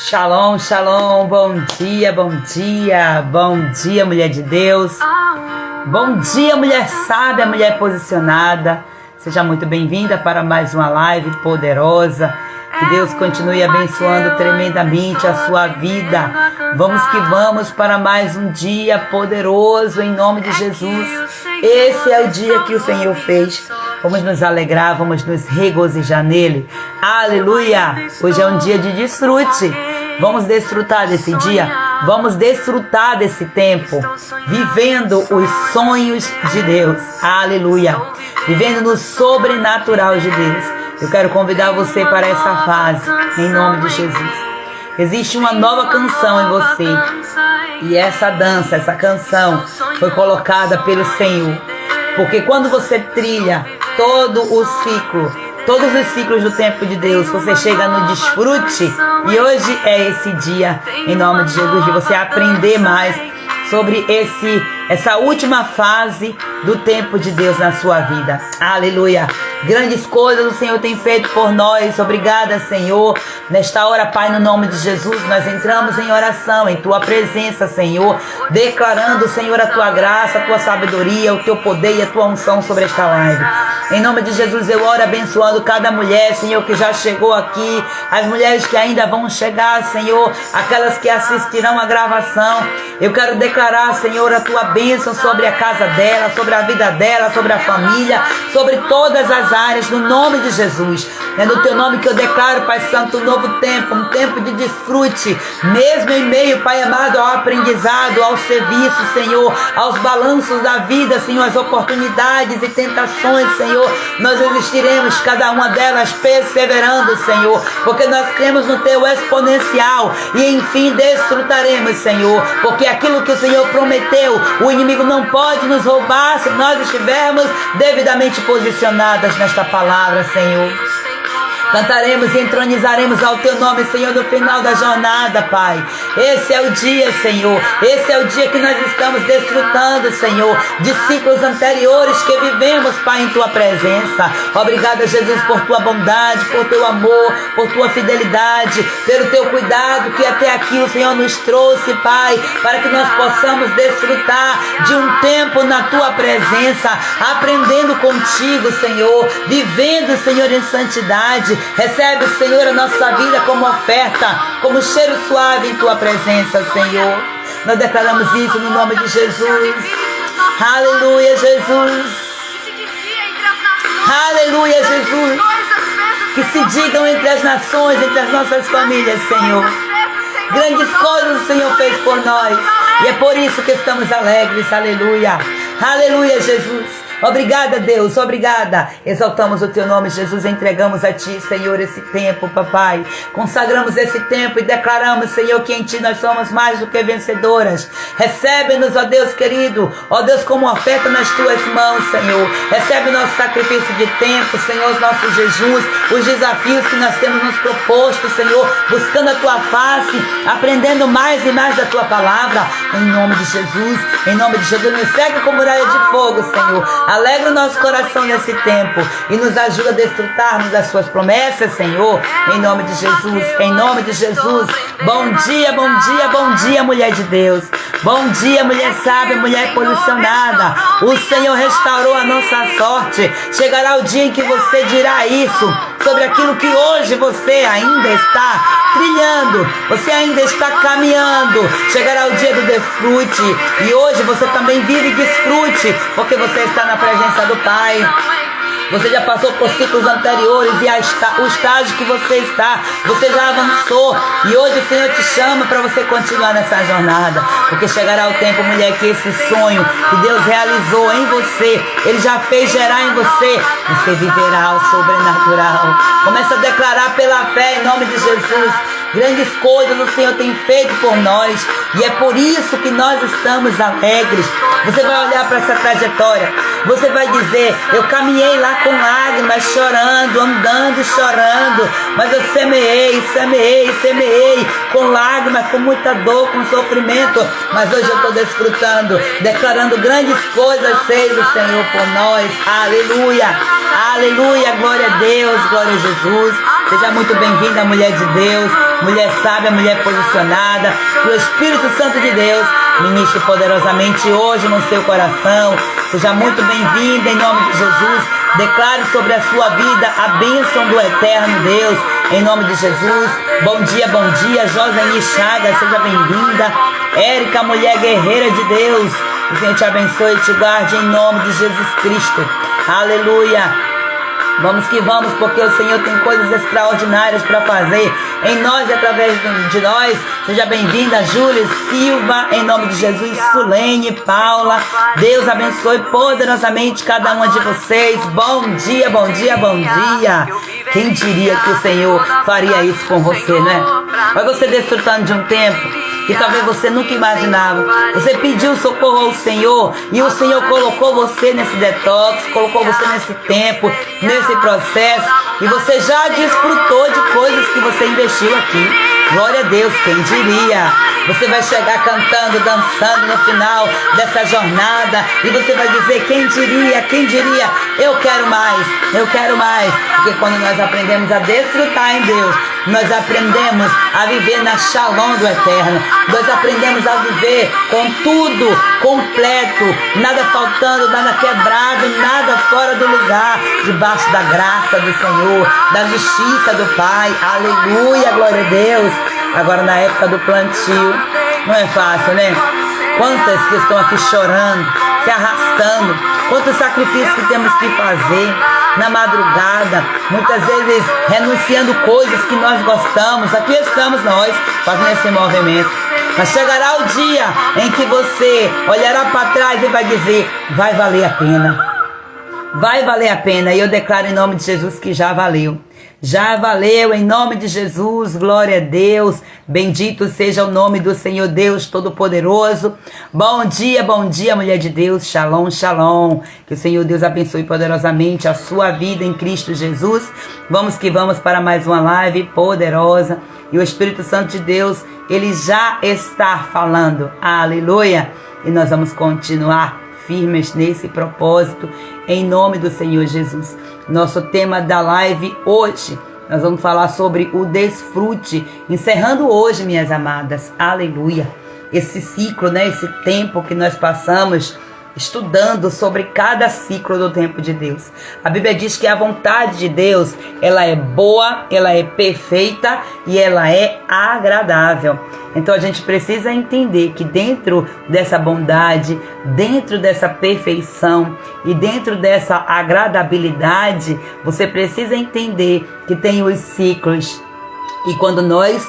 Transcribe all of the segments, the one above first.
Shalom, shalom, bom dia, bom dia, bom dia, mulher de Deus, bom dia, mulher sábia, mulher posicionada. Seja muito bem-vinda para mais uma live poderosa. Que Deus continue abençoando tremendamente a sua vida. Vamos que vamos para mais um dia poderoso em nome de Jesus. Esse é o dia que o Senhor fez. Vamos nos alegrar, vamos nos regozijar nele. Aleluia! Hoje é um dia de desfrute. Vamos desfrutar desse dia. Vamos desfrutar desse tempo. Vivendo os sonhos de Deus. Aleluia! Vivendo no sobrenatural de Deus. Eu quero convidar você para essa fase, em nome de Jesus. Existe uma nova canção em você. E essa dança, essa canção foi colocada pelo Senhor. Porque quando você trilha todo o ciclo, todos os ciclos do tempo de Deus, você chega no desfrute. E hoje é esse dia, em nome de Jesus, de você aprender mais sobre essa última fase do tempo de Deus na sua vida. Aleluia! Grandes coisas o Senhor tem feito por nós. Obrigada, Senhor. Nesta hora, Pai, no nome de Jesus, nós entramos em oração, em Tua presença, Senhor, declarando, Senhor, a Tua graça, a Tua sabedoria, o Teu poder e a Tua unção sobre esta live. Em nome de Jesus, eu oro abençoando cada mulher, Senhor, que já chegou aqui, as mulheres que ainda vão chegar, Senhor, aquelas que assistirão a gravação. Eu quero declarar, Senhor, a Tua bênção sobre a casa dela, sobre a vida dela, sobre a família, sobre todas as áreas, no nome de Jesus. É no Teu nome que eu declaro, Pai Santo, um novo tempo, um tempo de desfrute, mesmo em meio, Pai amado, ao aprendizado, ao serviço, Senhor, aos balanços da vida, Senhor, as oportunidades e tentações, Senhor, nós existiremos, cada uma delas perseverando, Senhor, porque nós cremos no Teu exponencial e enfim desfrutaremos, Senhor, porque aquilo que o Senhor prometeu, o inimigo não pode nos roubar se nós estivermos devidamente posicionadas nesta palavra, Senhor. Cantaremos e entronizaremos ao Teu nome, Senhor, no final da jornada, Pai. Esse é o dia, Senhor. Esse é o dia que nós estamos desfrutando, Senhor, de ciclos anteriores que vivemos, Pai, em Tua presença. Obrigada, Jesus, por Tua bondade, por Teu amor, por Tua fidelidade, pelo Teu cuidado que até aqui o Senhor nos trouxe, Pai, para que nós possamos desfrutar de um tempo na Tua presença, aprendendo contigo, Senhor, vivendo, Senhor, em santidade. Recebe, Senhor, a nossa vida como oferta, como cheiro suave em Tua presença, Senhor. Nós declaramos isso no nome de Jesus. Aleluia, Jesus. Aleluia, Jesus. Que se digam entre as nações, entre as nossas famílias, Senhor. Grandes coisas o Senhor fez por nós. E é por isso que estamos alegres. Aleluia. Aleluia, Jesus. Obrigada, Deus, obrigada. Exaltamos o Teu nome, Jesus, entregamos a Ti, Senhor, esse tempo, papai. Consagramos esse tempo e declaramos, Senhor, que em Ti nós somos mais do que vencedoras. Recebe-nos, ó Deus querido, ó Deus, como oferta nas Tuas mãos, Senhor. Recebe o nosso sacrifício de tempo, Senhor, os nossos jejuns, os desafios que nós temos nos proposto, Senhor, buscando a Tua face, aprendendo mais e mais da Tua palavra, em nome de Jesus, nos segue com muralha de fogo, Senhor. Alegra o nosso coração nesse tempo e nos ajuda a desfrutarmos das Suas promessas, Senhor, em nome de Jesus, em nome de Jesus. Bom dia, bom dia, bom dia, mulher de Deus. Bom dia, mulher sábia, mulher posicionada. O Senhor restaurou a nossa sorte. Chegará o dia em que você dirá isso sobre aquilo que hoje você ainda está trilhando, você ainda está caminhando. Chegará o dia do desfrute e hoje você também vive desfrute, porque você está na presença do Pai. Você já passou por ciclos anteriores e o estágio que você está, você já avançou. E hoje o Senhor te chama para você continuar nessa jornada. Porque chegará o tempo, mulher, que esse sonho que Deus realizou em você, Ele já fez gerar em você. Você viverá o sobrenatural. Começa a declarar pela fé em nome de Jesus. Grandes coisas o Senhor tem feito por nós. E é por isso que nós estamos alegres. Você vai olhar para essa trajetória. Você vai dizer, eu caminhei lá com lágrimas, chorando, andando, chorando. Mas eu semeei com lágrimas, com muita dor, com sofrimento. Mas hoje eu estou desfrutando, declarando grandes coisas fez o Senhor por nós. Aleluia, aleluia, glória a Deus, glória a Jesus. Seja muito bem-vinda, mulher de Deus. mulher sábia, mulher posicionada. Que o Espírito Santo de Deus ministre poderosamente hoje no seu coração. Seja muito bem-vinda em nome de Jesus. Declare sobre a sua vida a bênção do eterno Deus, em nome de Jesus. Bom dia, Joseni Chagas, seja bem-vinda. Érica, mulher guerreira de Deus, o Senhor te abençoe e te guarde em nome de Jesus Cristo. Aleluia. Vamos que vamos, porque o Senhor tem coisas extraordinárias para fazer em nós e através de nós. Seja bem-vinda, Júlia Silva, em nome de Jesus, Sulene, Paula. Deus abençoe poderosamente cada uma de vocês. Bom dia, bom dia, bom dia. Quem diria que o Senhor faria isso com você, né? Vai você desfrutando de um tempo que talvez você nunca imaginava. Você pediu socorro ao Senhor e o Senhor colocou você nesse detox, colocou você nesse tempo, nesse processo, e você já desfrutou de coisas que você investiu aqui. Glória a Deus, quem diria? Você vai chegar cantando, dançando no final dessa jornada e você vai dizer, quem diria, eu quero mais, porque quando nós aprendemos a desfrutar em Deus, nós aprendemos a viver na shalom do eterno, nós aprendemos a viver com tudo completo, nada faltando, nada quebrado, nada fora do lugar, debaixo da graça do Senhor, da justiça do Pai. Aleluia, glória a Deus. Agora na época do plantio, não é fácil, né? Quantas que estão aqui chorando, se arrastando, quantos sacrifícios que temos que fazer na madrugada, muitas vezes renunciando coisas que nós gostamos. Aqui estamos nós fazendo esse movimento. Mas chegará o dia em que você olhará para trás e vai dizer, vai valer a pena. Vai valer a pena, e eu declaro em nome de Jesus que já valeu. Já valeu em nome de Jesus, glória a Deus, bendito seja o nome do Senhor Deus Todo-Poderoso. Bom dia, mulher de Deus, shalom, shalom. Que o Senhor Deus abençoe poderosamente a sua vida em Cristo Jesus. Vamos que vamos para mais uma live poderosa. E o Espírito Santo de Deus, ele já está falando, aleluia. E nós vamos continuar firmes nesse propósito, em nome do Senhor Jesus. Nosso tema da live hoje, nós vamos falar sobre o desfrute, encerrando hoje, minhas amadas, aleluia, esse ciclo, né, esse tempo que nós passamos estudando sobre cada ciclo do tempo de Deus. A Bíblia diz que a vontade de Deus, ela é boa, ela é perfeita e ela é agradável. Então a gente precisa entender que dentro dessa bondade, dentro dessa perfeição e dentro dessa agradabilidade, você precisa entender que tem os ciclos. E quando nós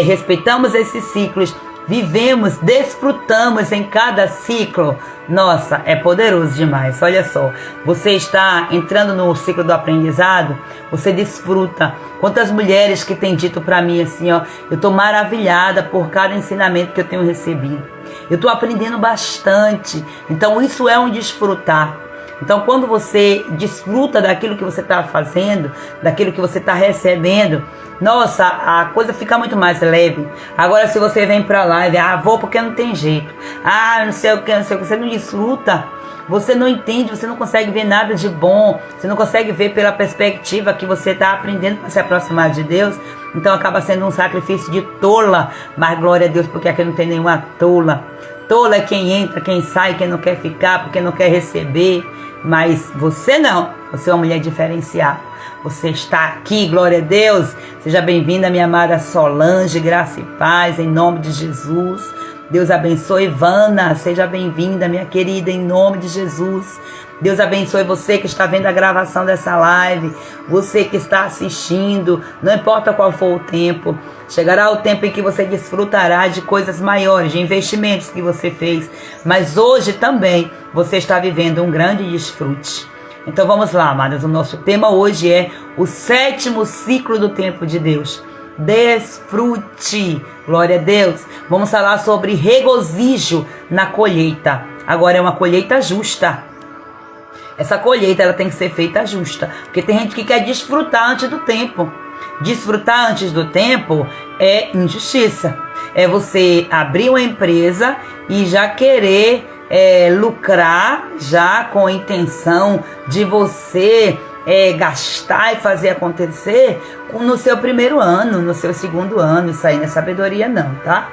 respeitamos esses ciclos, vivemos, desfrutamos em cada ciclo, nossa, é poderoso demais. Olha só, você está entrando no ciclo do aprendizado, você desfruta. Quantas mulheres que têm dito para mim assim, ó, eu estou maravilhada por cada ensinamento que eu tenho recebido. Eu estou aprendendo bastante. Então isso é um desfrutar. Então quando você desfruta daquilo que você está fazendo, daquilo que você está recebendo, nossa, a coisa fica muito mais leve. Agora se você vem pra live, vou porque não tem jeito, não sei o que, você não desfruta, você não entende, você não consegue ver nada de bom, você não consegue ver pela perspectiva que você está aprendendo para se aproximar de Deus, então acaba sendo um sacrifício de tola. Mas glória a Deus, porque aqui não tem nenhuma tola. Tola é quem entra, quem sai, quem não quer ficar, porque não quer receber. Mas você não, você é uma mulher diferenciada. Você está aqui, glória a Deus. Seja bem-vinda, minha amada Solange, graça e paz, em nome de Jesus. Deus abençoe, Ivana, seja bem-vinda, minha querida, em nome de Jesus. Deus abençoe você que está vendo a gravação dessa live, você que está assistindo, não importa qual for o tempo, chegará o tempo em que você desfrutará de coisas maiores, de investimentos que você fez, mas hoje também você está vivendo um grande desfrute. Então vamos lá, amadas, o nosso tema hoje é o 7º ciclo do tempo de Deus. Desfrute, glória a Deus. Vamos falar sobre regozijo na colheita. Agora é uma colheita justa. Essa colheita ela tem que ser feita justa, porque tem gente que quer desfrutar antes do tempo. Desfrutar antes do tempo é injustiça. É você abrir uma empresa e já querer lucrar, já com a intenção de você gastar e fazer acontecer no seu primeiro ano, no seu segundo ano. Isso aí não é sabedoria não, tá?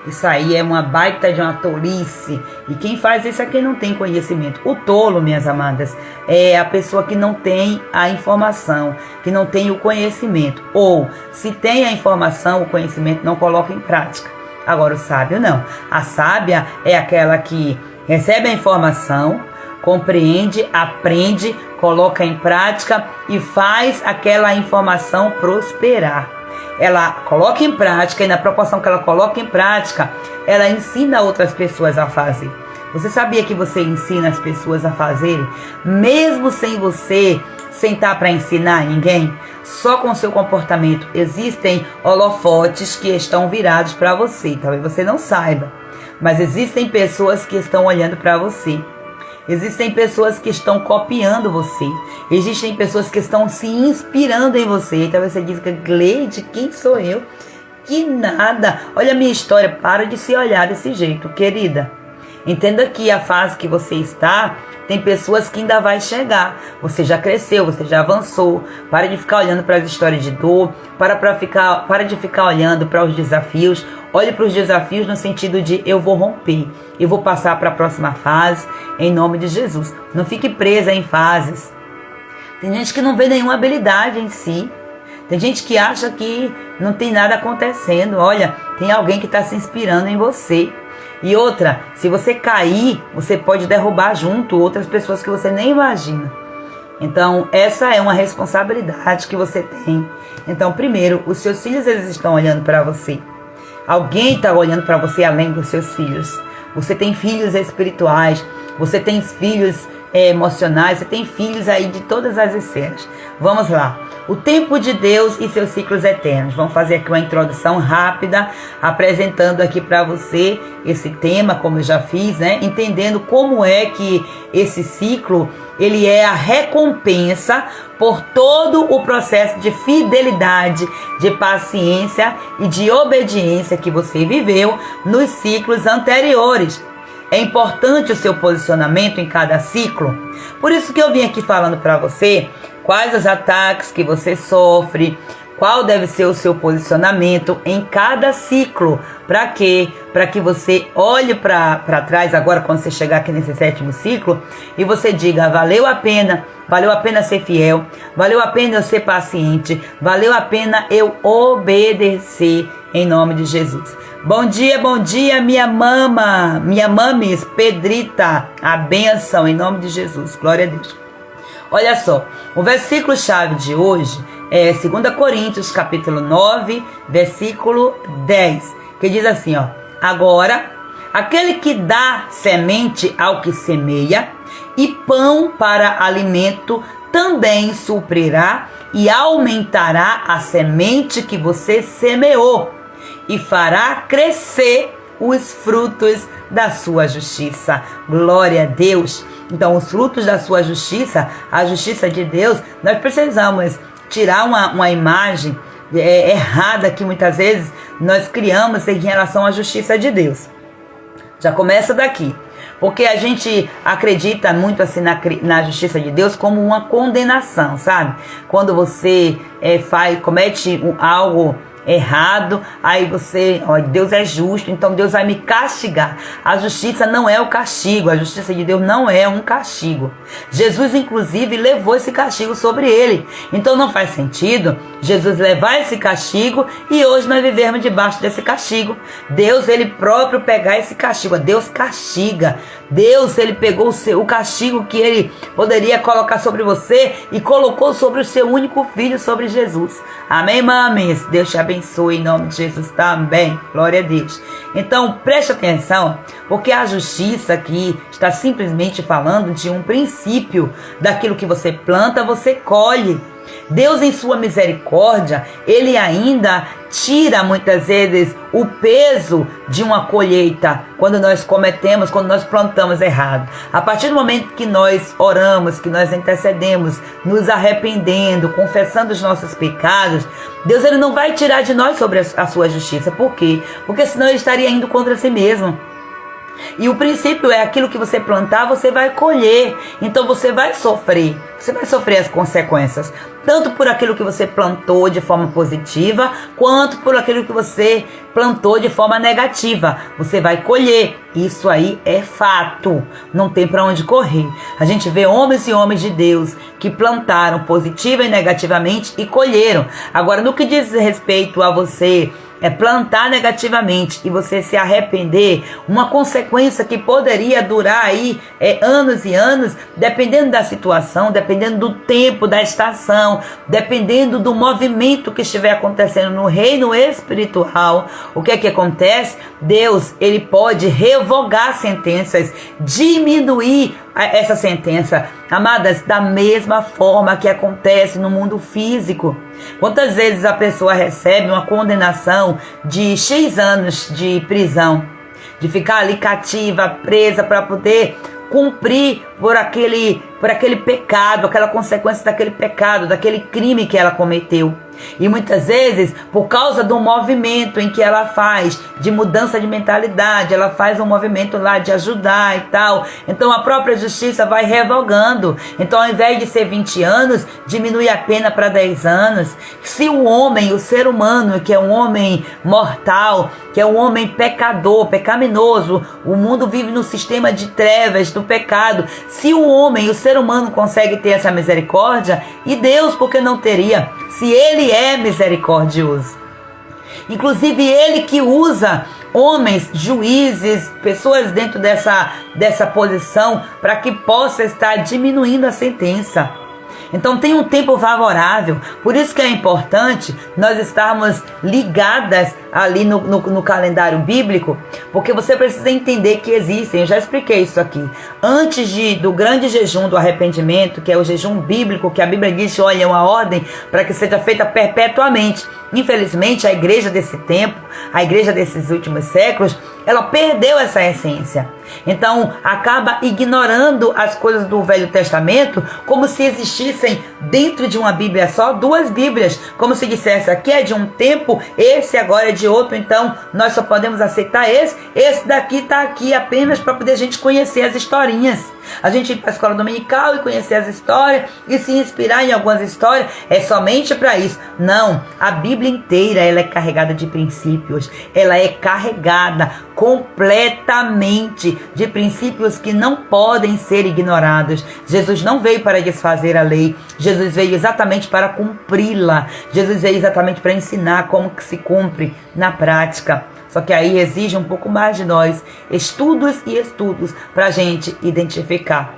Isso aí é uma baita de uma tolice. E quem faz isso é quem não tem conhecimento. O tolo, minhas amadas, é a pessoa que não tem a informação, que não tem o conhecimento. Ou, se tem a informação, o conhecimento, não coloca em prática. Agora, o sábio não. A sábia é aquela que recebe a informação, compreende, aprende, coloca em prática e faz aquela informação prosperar. Ela coloca em prática, e na proporção que ela coloca em prática, ela ensina outras pessoas a fazer. Você sabia que você ensina as pessoas a fazerem, mesmo sem você sentar para ensinar ninguém? Só com seu comportamento. Existem holofotes que estão virados para você, talvez você não saiba, mas existem pessoas que estão olhando para você. Existem pessoas que estão copiando você. Existem pessoas que estão se inspirando em você. Então você diz que Gleide, quem sou eu? Que nada. Olha a minha história. Para de se olhar desse jeito, querida. Entenda que a fase que você está, tem pessoas que ainda vai chegar. Você já cresceu, você já avançou. Para de ficar olhando para as histórias de dor. Para de ficar olhando para os desafios. Olhe para os desafios no sentido de eu vou romper. Eu vou passar para a próxima fase em nome de Jesus. Não fique presa em fases. Tem gente que não vê nenhuma habilidade em si. Tem gente que acha que não tem nada acontecendo. Olha, tem alguém que está se inspirando em você. E outra, se você cair, você pode derrubar junto outras pessoas que você nem imagina. Então, essa é uma responsabilidade que você tem. Então, primeiro, os seus filhos, eles estão olhando para você. Alguém está olhando para você além dos seus filhos. Você tem filhos espirituais, você tem filhos emocionais, você tem filhos aí de todas as esferas. Vamos lá. O tempo de Deus e seus ciclos eternos. Vamos fazer aqui uma introdução rápida, apresentando aqui para você esse tema, como eu já fiz, né? Entendendo como é que esse ciclo, ele é a recompensa por todo o processo de fidelidade, de paciência e de obediência que você viveu nos ciclos anteriores. É importante o seu posicionamento em cada ciclo. Por isso que eu vim aqui falando para você quais os ataques que você sofre, qual deve ser o seu posicionamento em cada ciclo. Para quê? Para que você olhe para trás agora, quando você chegar aqui nesse 7º ciclo, e você diga, valeu a pena ser fiel, valeu a pena eu ser paciente, valeu a pena eu obedecer em nome de Jesus. Bom dia, minha mames, Pedrita, a bênção em nome de Jesus, glória a Deus. Olha só, o versículo-chave de hoje é 2 Coríntios, capítulo 9, versículo 10, que diz assim, ó: agora, aquele que dá semente ao que semeia e pão para alimento também suprirá e aumentará a semente que você semeou e fará crescer os frutos da sua justiça. Glória a Deus. Então, os frutos da sua justiça, a justiça de Deus, nós precisamos tirar uma imagem errada que muitas vezes nós criamos em relação à justiça de Deus. Já começa daqui. Porque a gente acredita muito assim na justiça de Deus como uma condenação, sabe? Quando você comete algo errado, aí você, ó, Deus é justo, então Deus vai me castigar. A justiça não é o castigo, a justiça de Deus não é um castigo. Jesus, inclusive, levou esse castigo sobre ele. Então não faz sentido Jesus levar esse castigo e hoje nós vivermos debaixo desse castigo. Deus, ele próprio pegar esse castigo. Deus castiga. Deus, ele pegou o castigo que ele poderia colocar sobre você e colocou sobre o seu único filho, sobre Jesus. Amém, mames? Deus te abençoe em nome de Jesus também. Glória a Deus. Então, preste atenção, porque a justiça aqui está simplesmente falando de um princípio. Daquilo que você planta, você colhe. Deus, em sua misericórdia, ele ainda tira muitas vezes o peso de uma colheita quando nós plantamos errado. A partir do momento que nós oramos, que nós intercedemos, nos arrependendo, confessando os nossos pecados, Deus, ele não vai tirar de nós sobre a sua justiça. Por quê? Porque senão ele estaria indo contra si mesmo. E o princípio é aquilo que você plantar, você vai colher. Então você vai sofrer. Você vai sofrer as consequências. Tanto por aquilo que você plantou de forma positiva, quanto por aquilo que você plantou de forma negativa. Você vai colher. Isso aí é fato. Não tem para onde correr. A gente vê homens e homens de Deus que plantaram positiva e negativamente e colheram. Agora, no que diz respeito a você plantar negativamente e você se arrepender, uma consequência que poderia durar aí anos e anos, dependendo da situação, dependendo do tempo, da estação, dependendo do movimento que estiver acontecendo no reino espiritual. O que é que acontece? Deus, ele pode revogar sentenças, diminuir essa sentença, amadas, da mesma forma que acontece no mundo físico. Quantas vezes a pessoa recebe uma condenação de X anos de prisão, de ficar ali cativa, presa, para poder cumprir por aquele pecado, aquela consequência daquele pecado, daquele crime que ela cometeu. E muitas vezes, por causa do movimento em que ela faz, de mudança de mentalidade, ela faz um movimento lá de ajudar e tal. Então a própria justiça vai revogando. Então, ao invés de ser 20 anos, diminui a pena para 10 anos. Se o homem, o ser humano, que é um homem mortal, que é um homem pecador, pecaminoso, o mundo vive no sistema de trevas, do pecado. Se o homem, o ser humano, consegue ter essa misericórdia, e Deus, por que não teria? Se ele é misericordioso. Inclusive ele que usa homens, juízes, pessoas dentro dessa posição para que possa estar diminuindo a sentença. Então tem um tempo favorável. Por isso que é importante nós estarmos ligadas ali no calendário bíblico, porque você precisa entender que existem, eu já expliquei isso aqui, antes do grande jejum do arrependimento, que é o jejum bíblico, que a Bíblia diz, olha, é uma ordem para que seja feita perpetuamente. Infelizmente, a igreja desse tempo, a igreja desses últimos séculos, ela perdeu essa essência. Então, acaba ignorando as coisas do Velho Testamento, como se existissem dentro de uma Bíblia só, duas Bíblias. Como se dissesse, aqui é de um tempo, esse agora é de outro, então nós só podemos aceitar esse daqui está aqui apenas para poder a gente conhecer as historinhas. A gente ir para a escola dominical e conhecer as histórias e se inspirar em algumas histórias, é somente para isso. Não, a Bíblia inteira ela é carregada de princípios, ela é carregada completamente de princípios que não podem ser ignorados. Jesus não veio para desfazer a lei, Jesus veio exatamente para cumpri-la. Jesus veio exatamente para ensinar como que se cumpre na prática. Só que aí exige um pouco mais de nós, estudos e estudos, para a gente identificar.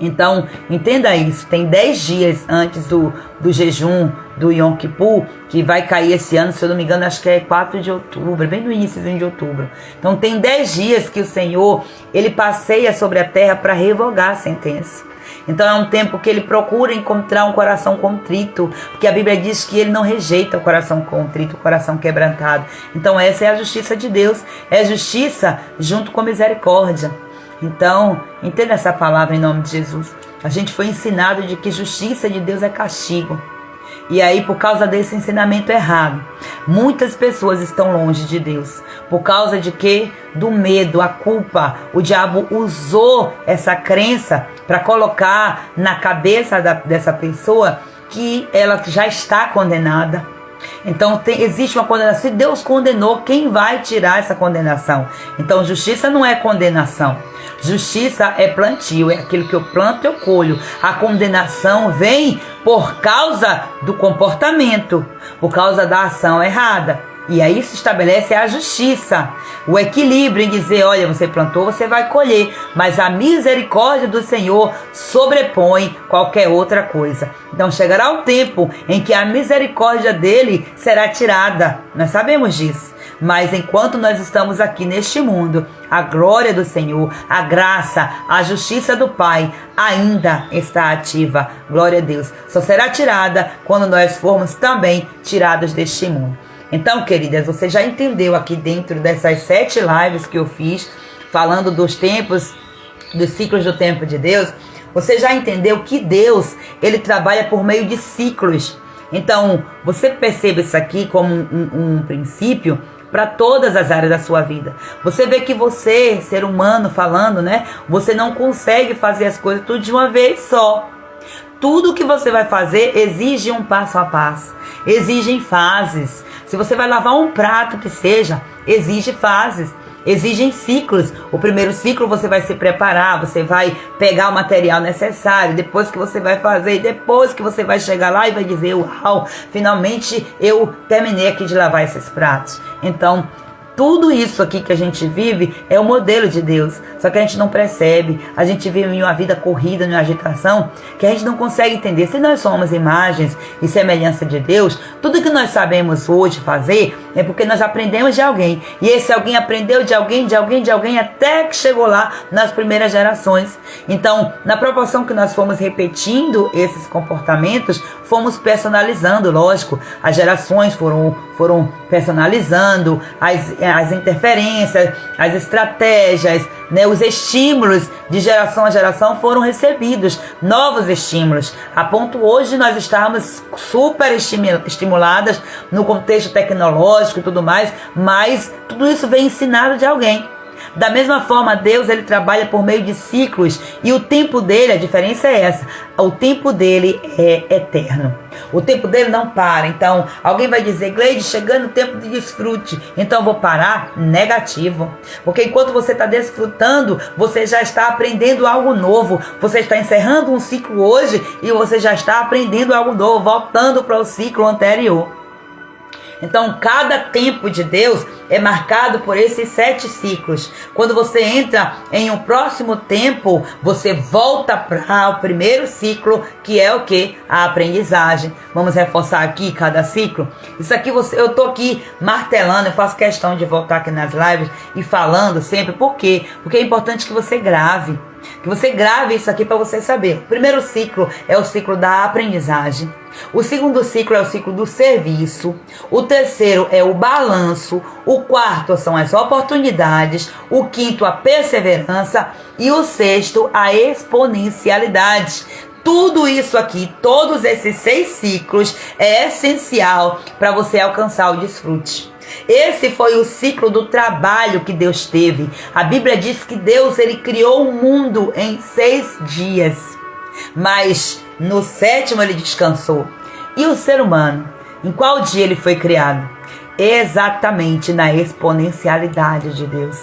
Então, entenda isso, tem 10 dias antes do jejum do Yom Kippur, que vai cair esse ano, se eu não me engano, acho que é 4 de outubro, bem no início de outubro. Então, tem 10 dias que o Senhor, ele passeia sobre a terra para revogar a sentença. Então é um tempo que ele procura encontrar um coração contrito, porque a Bíblia diz que ele não rejeita o coração contrito, o coração quebrantado. Então essa é a justiça de Deus, é justiça junto com misericórdia. Então, entenda essa palavra em nome de Jesus. A gente foi ensinado de que justiça de Deus é castigo. E aí, por causa desse ensinamento errado, muitas pessoas estão longe de Deus. Por causa de quê? Do medo, a culpa. O diabo usou essa crença para colocar na cabeça dessa pessoa que ela já está condenada. Então existe uma condenação. Se Deus condenou, quem vai tirar essa condenação? Então justiça não é condenação. Justiça é plantio, é aquilo que eu planto, eu colho. A condenação vem por causa do comportamento, por causa da ação errada. E aí se estabelece a justiça, o equilíbrio em dizer, olha, você plantou, você vai colher, mas a misericórdia do Senhor sobrepõe qualquer outra coisa. Então chegará o tempo em que a misericórdia dele será tirada, nós sabemos disso. Mas enquanto nós estamos aqui neste mundo, a glória do Senhor, a graça, a justiça do Pai ainda está ativa. Glória a Deus. Só será tirada quando nós formos também tirados deste mundo. Então, queridas, você já entendeu aqui dentro dessas 7 lives que eu fiz, falando dos tempos, dos ciclos do tempo de Deus, você já entendeu que Deus, ele trabalha por meio de ciclos. Então, você percebe isso aqui como um princípio para todas as áreas da sua vida. Você vê que você, ser humano falando, né? Você não consegue fazer as coisas tudo de uma vez só. Tudo que você vai fazer exige um passo a passo, exige fases. Se você vai lavar um prato que seja, exige fases, exigem ciclos. O primeiro ciclo você vai se preparar, você vai pegar o material necessário, depois que você vai fazer, depois que você vai chegar lá e vai dizer, uau, finalmente eu terminei aqui de lavar esses pratos. Então, tudo isso aqui que a gente vive é o modelo de Deus, só que a gente não percebe, a gente vive em uma vida corrida, numa agitação, que a gente não consegue entender. Se nós somos imagens e semelhança de Deus, tudo que nós sabemos hoje fazer é porque nós aprendemos de alguém, e esse alguém aprendeu de alguém, até que chegou lá nas primeiras gerações. Então, na proporção que nós fomos repetindo esses comportamentos, fomos personalizando, lógico, as gerações foram personalizando, as interferências, as estratégias, né, os estímulos de geração a geração foram recebidos, novos estímulos, a ponto hoje nós estarmos super estimuladas no contexto tecnológico e tudo mais, mas tudo isso vem ensinado de alguém. Da mesma forma, Deus, ele trabalha por meio de ciclos, e o tempo dele, a diferença é essa, o tempo dele é eterno. O tempo dele não para. Então, alguém vai dizer, Gleide, chegando o tempo de desfrute, então eu vou parar? Negativo. Porque enquanto você está desfrutando, você já está aprendendo algo novo. Você está encerrando um ciclo hoje e você já está aprendendo algo novo, voltando para o ciclo anterior. Então, cada tempo de Deus é marcado por esses 7 ciclos. Quando você entra em um próximo tempo, você volta para o primeiro ciclo, que é o quê? A aprendizagem. Vamos reforçar aqui cada ciclo. Isso aqui eu estou aqui martelando, eu faço questão de voltar aqui nas lives e falando sempre. Por quê? Porque é importante que você grave. Que você grave isso aqui para você saber. O primeiro ciclo é o ciclo da aprendizagem. O segundo ciclo é o ciclo do serviço. O terceiro é o balanço. O quarto são as oportunidades. O quinto, a perseverança. E o sexto, a exponencialidade. Tudo isso aqui, todos esses 6 ciclos, é essencial para você alcançar o desfrute. Esse foi o ciclo do trabalho que Deus teve. A Bíblia diz que Deus, ele criou o mundo em 6 dias, mas no 7º ele descansou. E o ser humano, em qual dia ele foi criado? Exatamente na exponencialidade de Deus.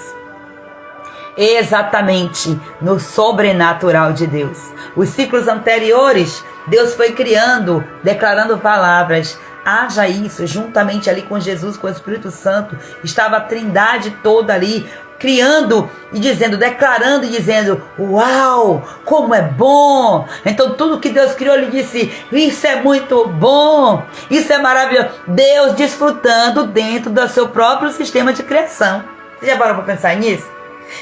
Exatamente no sobrenatural de Deus. Os ciclos anteriores, Deus foi criando, declarando palavras. Haja isso, juntamente ali com Jesus, com o Espírito Santo, estava a trindade toda ali, criando e dizendo, declarando e dizendo, uau, como é bom. Então tudo que Deus criou, ele disse, isso é muito bom, isso é maravilhoso. Deus desfrutando dentro do seu próprio sistema de criação. Você já parou para pensar nisso?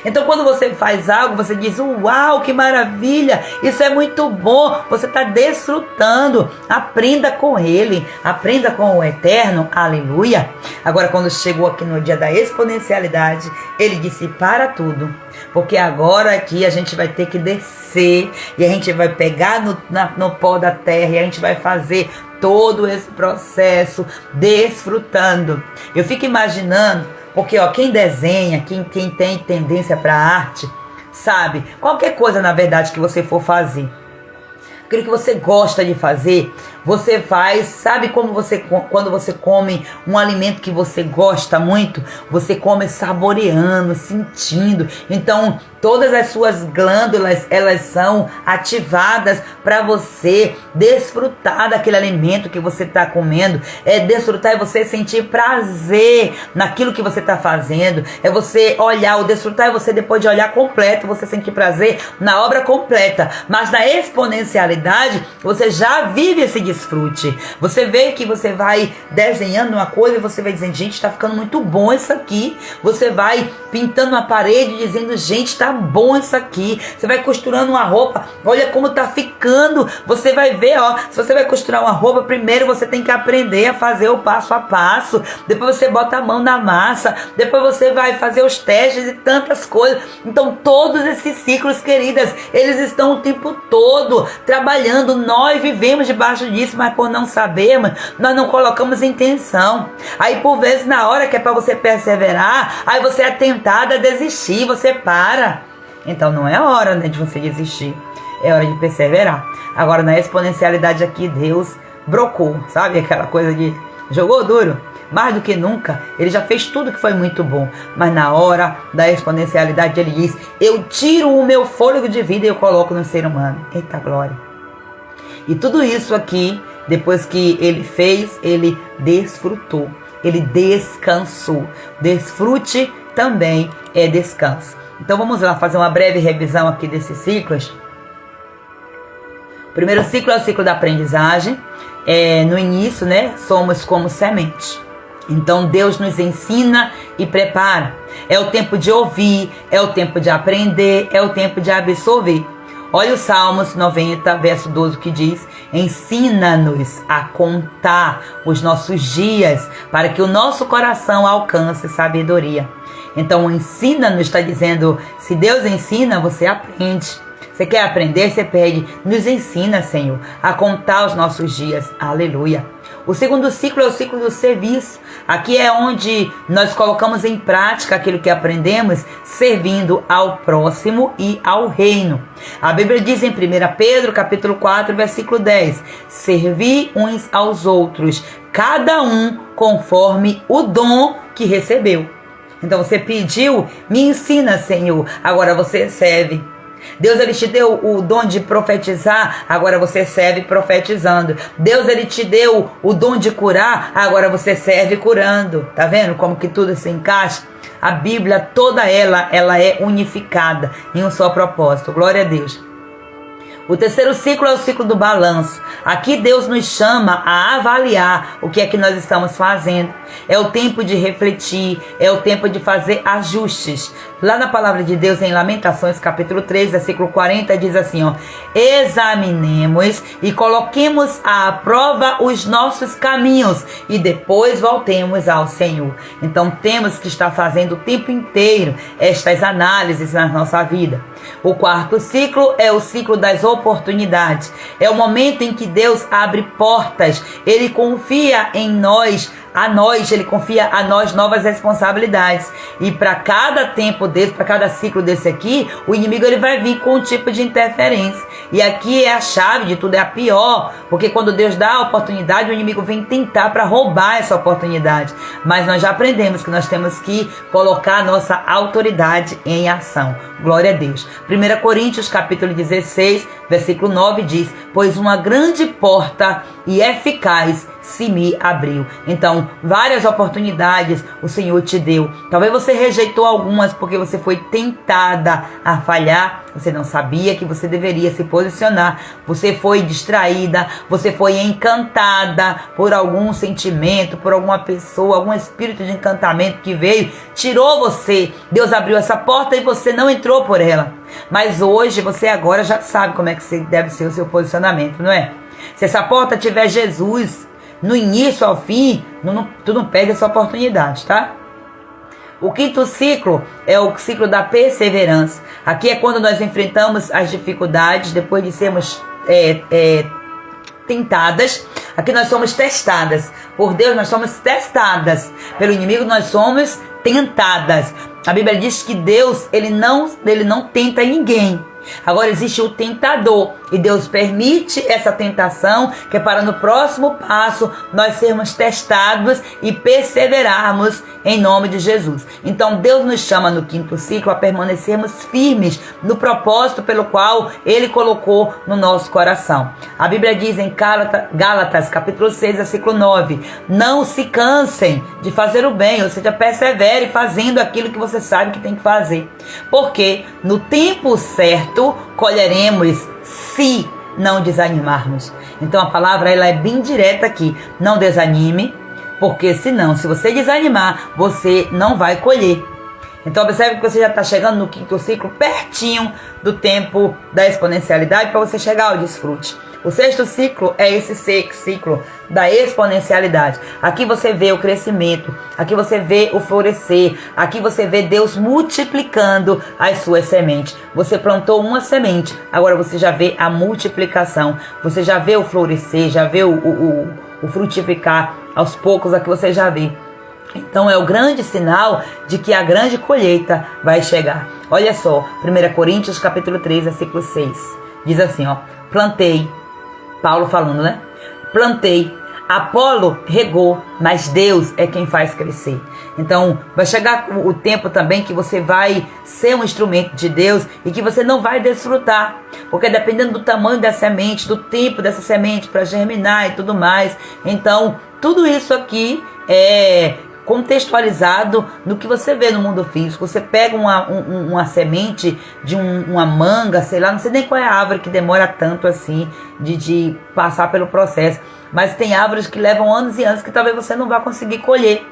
Então quando você faz algo, você diz, uau, que maravilha, isso é muito bom, você está desfrutando. Aprenda com ele, aprenda com o eterno, aleluia. Agora quando chegou aqui no dia da exponencialidade, ele disse, para tudo, porque agora aqui a gente vai ter que descer, e a gente vai pegar no pó da terra, e a gente vai fazer todo esse processo desfrutando. Eu fico imaginando, porque quem desenha, quem tem tendência para arte, sabe, qualquer coisa na verdade que você for fazer, aquilo que você gosta de fazer, você faz. Sabe como quando você come um alimento que você gosta muito, você come saboreando, sentindo. Então todas as suas glândulas, elas são ativadas para você desfrutar daquele alimento que você está comendo. É desfrutar, é você sentir prazer naquilo que você está fazendo. É você olhar, o desfrutar é você, depois de olhar completo, você sentir prazer na obra completa. Mas na exponencialidade, você já vive esse desfrute. Você vê que você vai desenhando uma coisa e você vai dizendo, gente, está ficando muito bom isso aqui. Você vai pintando uma parede dizendo, gente, tá bom isso aqui. Você vai costurando uma roupa, olha como tá ficando. Você vai ver, se você vai costurar uma roupa, primeiro você tem que aprender a fazer o passo a passo, depois você bota a mão na massa, depois você vai fazer os testes e tantas coisas. Então todos esses ciclos, queridas, eles estão o tempo todo trabalhando trabalhando, nós vivemos debaixo disso, mas por não sabermos, nós não colocamos intenção. Aí por vezes na hora que é para você perseverar, aí você é tentado a desistir, você para. Então não é hora, né, de você desistir, é hora de perseverar. Agora na exponencialidade aqui, Deus brocou, sabe aquela coisa de jogou duro? Mais do que nunca, ele já fez tudo que foi muito bom. Mas na hora da exponencialidade ele diz: eu tiro o meu fôlego de vida e eu coloco no ser humano. Eita glória! E tudo isso aqui, depois que ele fez, ele desfrutou, ele descansou. Desfrute também é descanso. Então vamos lá fazer uma breve revisão aqui desses ciclos. O primeiro ciclo é o ciclo da aprendizagem. No início, né, somos como semente. Então Deus nos ensina e prepara. É o tempo de ouvir, é o tempo de aprender, é o tempo de absorver. Olha o Salmos 90, verso 12, que diz: ensina-nos a contar os nossos dias, para que o nosso coração alcance sabedoria. Então ensina-nos está dizendo, se Deus ensina, você aprende. Você quer aprender, você pede. Nos ensina, Senhor, a contar os nossos dias. Aleluia. O segundo ciclo é o ciclo do serviço. Aqui é onde nós colocamos em prática aquilo que aprendemos, servindo ao próximo e ao reino. A Bíblia diz em 1 Pedro, capítulo 4, versículo 10, servi uns aos outros, cada um conforme o dom que recebeu. Então você pediu, me ensina, Senhor, agora você serve. Deus, ele te deu o dom de profetizar, agora você serve profetizando. Deus, ele te deu o dom de curar, agora você serve curando. Tá vendo como que tudo se encaixa? A Bíblia, toda ela é unificada em um só propósito. Glória a Deus. O terceiro ciclo é o ciclo do balanço. Aqui Deus nos chama a avaliar o que é que nós estamos fazendo. É o tempo de refletir, é o tempo de fazer ajustes. Lá na palavra de Deus, em Lamentações, capítulo 3, versículo 40, diz assim, ó: examinemos e coloquemos à prova os nossos caminhos e depois voltemos ao Senhor. Então temos que estar fazendo o tempo inteiro estas análises na nossa vida. O quarto ciclo é o ciclo das oportunidades. É o momento em que Deus abre portas. Ele confia em nós, ele confia a nós novas responsabilidades. E para cada tempo desse, para cada ciclo desse aqui, o inimigo ele vai vir com um tipo de interferência. E aqui é a chave de tudo, é a pior, porque quando Deus dá a oportunidade, o inimigo vem tentar para roubar essa oportunidade. Mas nós já aprendemos que nós temos que colocar a nossa autoridade em ação. Glória a Deus. 1 Coríntios capítulo 16, versículo 9 diz: pois uma grande porta e eficaz se me abriu. Então, várias oportunidades o Senhor te deu. Talvez você rejeitou algumas porque você foi tentada a falhar. Você não sabia que você deveria se posicionar. Você foi distraída, você foi encantada por algum sentimento, por alguma pessoa, algum espírito de encantamento que veio, tirou você. Deus abriu essa porta e você não entrou por ela. Mas hoje, você agora já sabe como é que deve ser o seu posicionamento, não é? Se essa porta tiver Jesus no início ao fim, tu não perde essa oportunidade, tá? O quinto ciclo é o ciclo da perseverança. Aqui é quando nós enfrentamos as dificuldades, depois de sermos tentadas. Aqui nós somos testadas. Por Deus nós somos testadas. Pelo inimigo nós somos tentadas. A Bíblia diz que Deus, ele não tenta ninguém. Agora existe o tentador e Deus permite essa tentação, que é para no próximo passo nós sermos testados e perseverarmos em nome de Jesus. Então Deus nos chama no quinto ciclo a permanecermos firmes no propósito pelo qual Ele colocou no nosso coração. A Bíblia diz em Gálatas capítulo 6, versículo 9: não se cansem de fazer o bem, ou seja, persevere fazendo aquilo que você sabe que tem que fazer, porque no tempo certo colheremos se não desanimarmos. Então a palavra ela é bem direta aqui: não desanime, porque senão, se você desanimar, você não vai colher. Então observe que você já está chegando no quinto ciclo, pertinho do tempo da exponencialidade, para você chegar ao desfrute. O sexto ciclo é esse ciclo da exponencialidade. Aqui você vê o crescimento, aqui você vê o florescer, aqui você vê Deus multiplicando as suas sementes. Você plantou uma semente, agora você já vê a multiplicação, você já vê o florescer, já vê o frutificar aos poucos, aqui você já vê. Então é o grande sinal de que a grande colheita vai chegar. Olha só, 1 Coríntios capítulo 3, versículo 6. Diz assim, ó: plantei, Paulo falando, né? Plantei, Apolo regou, mas Deus é quem faz crescer. Então vai chegar o tempo também que você vai ser um instrumento de Deus e que você não vai desfrutar, porque dependendo do tamanho da semente, do tempo dessa semente para germinar e tudo mais, então tudo isso aqui é contextualizado no que você vê no mundo físico. Você pega uma semente de uma manga, sei lá, não sei nem qual é a árvore que demora tanto assim de passar pelo processo, mas tem árvores que levam anos e anos que talvez você não vá conseguir colher.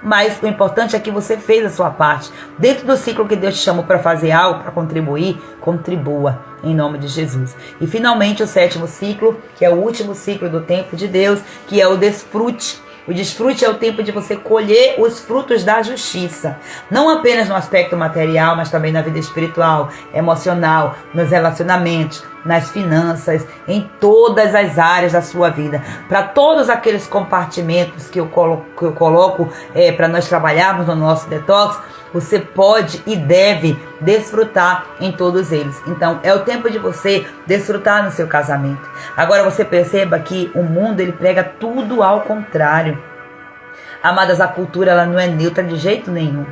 Mas o importante é que você fez a sua parte. Dentro do ciclo que Deus te chamou para fazer algo, para contribuir, contribua em nome de Jesus. E finalmente o sétimo ciclo, que é o último ciclo do tempo de Deus, que é o desfrute. O desfrute é o tempo de você colher os frutos da justiça. Não apenas no aspecto material, mas também na vida espiritual, emocional, nos relacionamentos, nas finanças, em todas as áreas da sua vida. Para todos aqueles compartimentos que eu coloco para nós trabalharmos no nosso detox, você pode e deve desfrutar em todos eles. Então é o tempo de você desfrutar no seu casamento. Agora você perceba que o mundo ele prega tudo ao contrário. Amadas, a cultura ela não é neutra de jeito nenhum.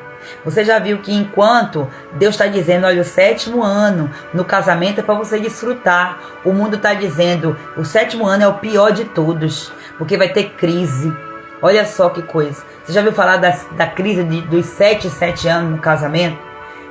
Você já viu que enquanto Deus está dizendo, olha, o sétimo ano no casamento é para você desfrutar, o mundo está dizendo, o sétimo ano é o pior de todos, porque vai ter crise. Olha só que coisa. Você já viu falar da crise dos 7 anos no casamento?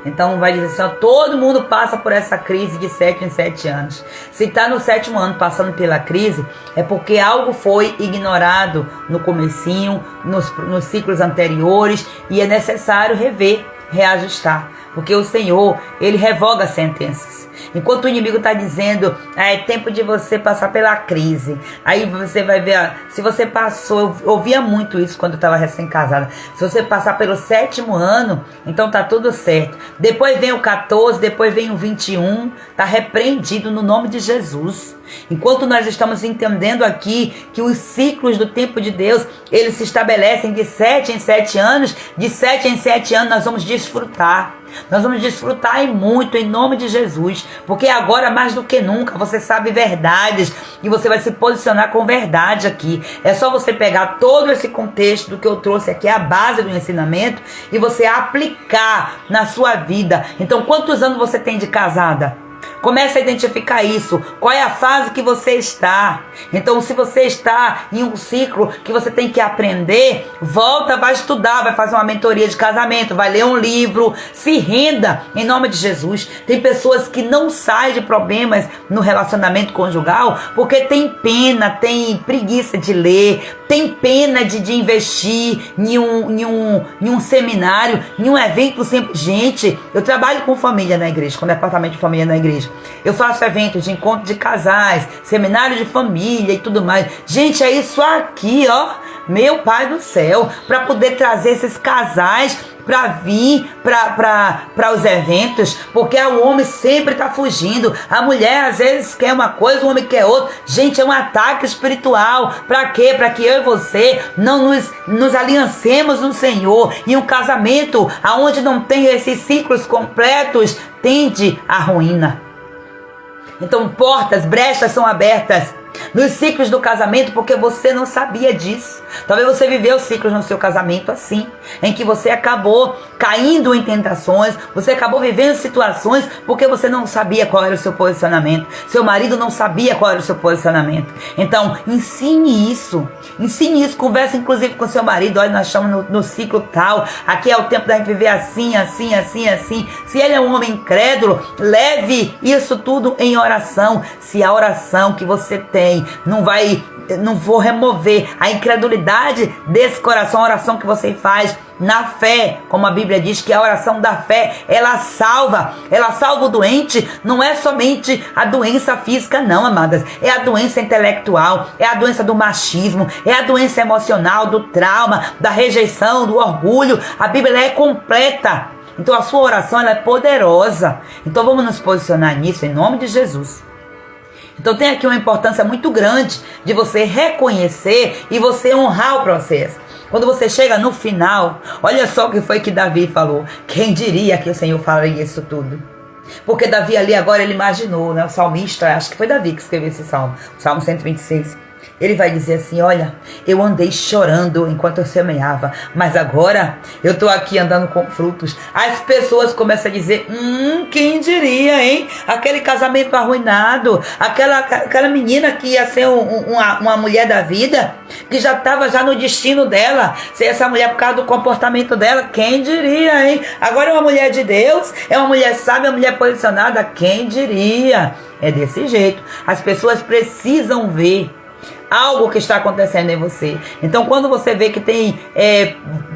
Então vai dizer assim, ó, todo mundo passa por essa crise de 7 em 7 anos. Se está no sétimo ano passando pela crise, é porque algo foi ignorado no comecinho, nos ciclos anteriores, e é necessário rever, reajustar. Porque o Senhor, Ele revoga sentenças. Enquanto o inimigo está dizendo, é tempo de você passar pela crise. Aí você vai ver, se você passou, eu ouvia muito isso quando eu estava recém-casada. Se você passar pelo sétimo ano, então tá tudo certo. Depois vem o 14, depois vem o 21, tá repreendido no nome de Jesus. Enquanto nós estamos entendendo aqui que os ciclos do tempo de Deus, eles se estabelecem de 7 em 7 anos, de 7 em 7 anos nós vamos desfrutar. Nós vamos desfrutar e muito em nome de Jesus, porque agora mais do que nunca você sabe verdades e você vai se posicionar com verdade aqui. É só você pegar todo esse contexto do que eu trouxe aqui, a base do ensinamento, e você aplicar na sua vida. Então, quantos anos você tem de casada? Comece a identificar isso. Qual é a fase que você está? Então, se você está em um ciclo que você tem que aprender, volta, vai estudar, vai fazer uma mentoria de casamento, vai ler um livro, se renda em nome de Jesus. Tem pessoas que não saem de problemas no relacionamento conjugal porque tem pena, tem preguiça de ler, tem pena de investir em um seminário, em um evento sempre. Gente, eu trabalho com família na igreja, com o departamento de família na igreja. Eu faço eventos de encontro de casais, seminário de família e tudo mais. Gente, é isso aqui, ó, meu Pai do céu, para poder trazer esses casais para vir para os eventos, porque o homem sempre está fugindo, a mulher às vezes quer uma coisa, o homem quer outra. Gente, é um ataque espiritual. Para quê? Para que eu e você não nos aliancemos no Senhor. E um casamento aonde não tem esses ciclos completos tende à ruína. Então portas, brechas são abertas nos ciclos do casamento porque você não sabia disso. Talvez você viveu ciclos no seu casamento assim, em que você acabou caindo em tentações, você acabou vivendo situações porque você não sabia qual era o seu posicionamento, seu marido não sabia qual era o seu posicionamento. Então ensine isso, converse inclusive com seu marido. Olha, nós estamos no ciclo tal, aqui é o tempo da gente viver assim, assim, assim, assim. Se ele é um homem incrédulo, leve isso tudo em oração. Se a oração que você tem não vou remover a incredulidade desse coração, a oração que você faz na fé, como a Bíblia diz que a oração da fé, ela salva o doente. Não é somente a doença física não, amadas, é a doença intelectual, é a doença do machismo, é a doença emocional, do trauma, da rejeição, do orgulho. A Bíblia é completa. Então a sua oração, ela é poderosa. Então vamos nos posicionar nisso em nome de Jesus. Então tem aqui uma importância muito grande de você reconhecer e você honrar o processo. Quando você chega no final, olha só o que foi que Davi falou. Quem diria que o Senhor faria isso tudo? Porque Davi ali agora ele imaginou, né? O salmista, acho que foi Davi que escreveu esse salmo, o Salmo 126. Ele vai dizer assim, olha, eu andei chorando enquanto eu semeava, mas agora eu estou aqui andando com frutos. As pessoas começam a dizer, quem diria, hein? Aquele casamento arruinado, aquela menina que ia ser uma mulher da vida, que já estava já no destino dela, ser essa mulher por causa do comportamento dela, quem diria, hein? Agora é uma mulher de Deus, é uma mulher sábia, uma mulher posicionada, quem diria? É desse jeito. As pessoas precisam ver algo que está acontecendo em você. Então quando você vê que tem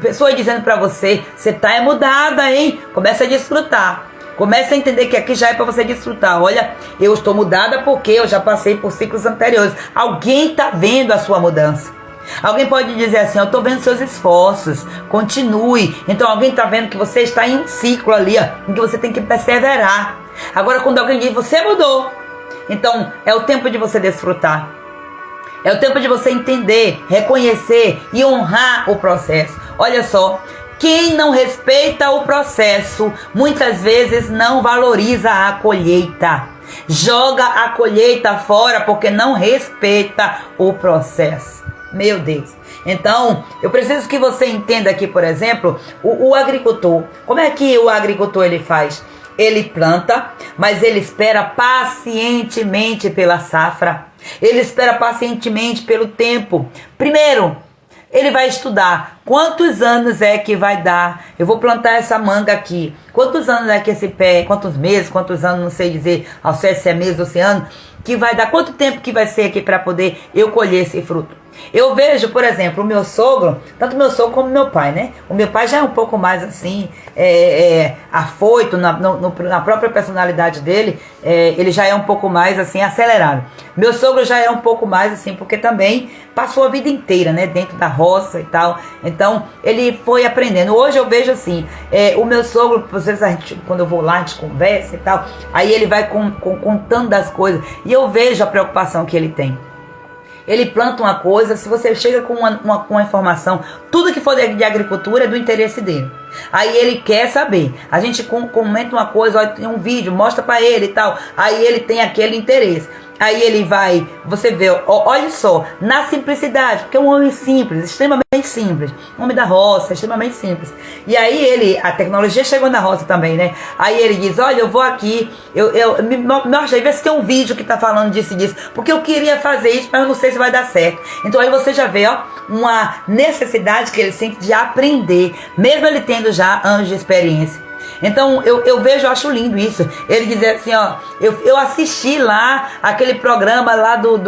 pessoas dizendo para você, você está mudada, hein? Comece a desfrutar. Comece a entender que aqui já é para você desfrutar. Olha, eu estou mudada porque eu já passei por ciclos anteriores. Alguém está vendo a sua mudança. Alguém pode dizer assim, eu estou vendo seus esforços, continue. Então alguém está vendo que você está em um ciclo ali, ó, em que você tem que perseverar. Agora quando alguém diz, você mudou, então é o tempo de você desfrutar. É o tempo de você entender, reconhecer e honrar o processo. Olha só, quem não respeita o processo, muitas vezes não valoriza a colheita. Joga a colheita fora porque não respeita o processo. Meu Deus. Então, eu preciso que você entenda aqui, por exemplo, o agricultor. Como é que o agricultor ele faz? Ele planta, mas ele espera pacientemente pela safra. Ele espera pacientemente pelo tempo. Primeiro, ele vai estudar quantos anos é que vai dar. Eu vou plantar essa manga aqui. Quantos anos é que esse pé, quantos meses, quantos anos, não sei dizer ao certo se é mês ou se é ano, que vai dar, quanto tempo que vai ser aqui para poder eu colher esse fruto. Eu vejo, por exemplo, o meu sogro, tanto meu sogro como meu pai, né? O meu pai já é um pouco mais assim, afoito na própria personalidade dele, ele já é um pouco mais assim, acelerado. Meu sogro já é um pouco mais assim, porque também passou a vida inteira, né? Dentro da roça e tal. Então, ele foi aprendendo. Hoje eu vejo assim, o meu sogro, às vezes quando eu vou lá, a gente conversa e tal, aí ele vai contando das coisas, e eu vejo a preocupação que ele tem. Ele planta uma coisa, se você chega com uma informação, tudo que for de agricultura é do interesse dele. Aí ele quer saber. A gente comenta uma coisa, olha, tem um vídeo, mostra pra ele e tal. Aí ele tem aquele interesse. Aí ele vai, você vê, olha só, na simplicidade, porque é um homem simples, extremamente simples, um homem da roça, extremamente simples. E aí a tecnologia chegou na roça também, né? Aí ele diz, olha, eu vou aqui, me mostra aí, vê se tem um vídeo que tá falando disso e disso, porque eu queria fazer isso, mas eu não sei se vai dar certo. Então aí você já vê, ó, uma necessidade que ele sente de aprender, mesmo ele tendo já anos de experiência. Então eu vejo, eu acho lindo isso. Ele dizer assim, ó, eu assisti lá aquele programa lá do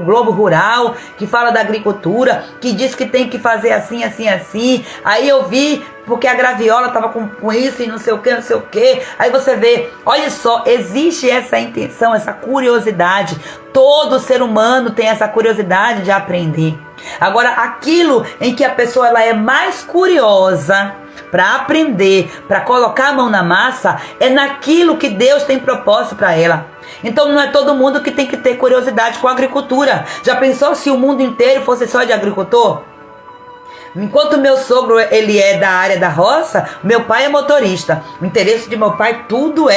Globo Rural, que fala da agricultura, que diz que tem que fazer assim, assim, assim. Aí eu vi, porque a graviola tava com isso e não sei o que, não sei o que. Aí você vê, olha só, existe essa intenção, essa curiosidade. Todo ser humano tem essa curiosidade de aprender. Agora, aquilo em que a pessoa ela é mais curiosa para aprender, para colocar a mão na massa, é naquilo que Deus tem propósito para ela. Então não é todo mundo que tem que ter curiosidade com a agricultura. Já pensou se o mundo inteiro fosse só de agricultor? Enquanto meu sogro ele é da área da roça, meu pai é motorista. O interesse de meu pai tudo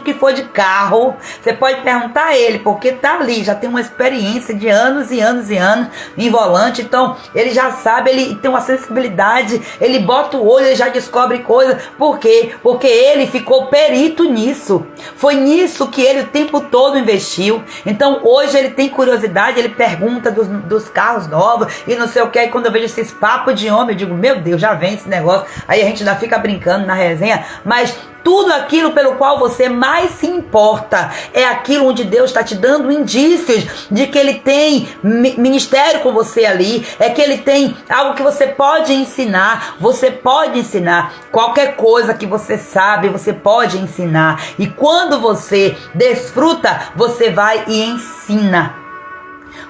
que for de carro. Você pode perguntar a ele, porque tá ali, já tem uma experiência de anos e anos e anos em volante. Então ele já sabe, ele tem uma sensibilidade, ele bota o olho, ele já descobre coisas. Por quê? Porque ele ficou perito nisso. Foi nisso que ele o tempo todo investiu. Então hoje ele tem curiosidade, ele pergunta dos carros novos e não sei o que. Aí quando eu vejo esses papos de homem, eu digo, meu Deus, já vem esse negócio. Aí a gente ainda fica brincando na resenha, mas tudo aquilo pelo qual você mais se importa é aquilo onde Deus está te dando indícios de que Ele tem ministério com você ali, é que Ele tem algo que você pode ensinar. Você pode ensinar qualquer coisa que você sabe, você pode ensinar. E quando você desfruta, você vai e ensina.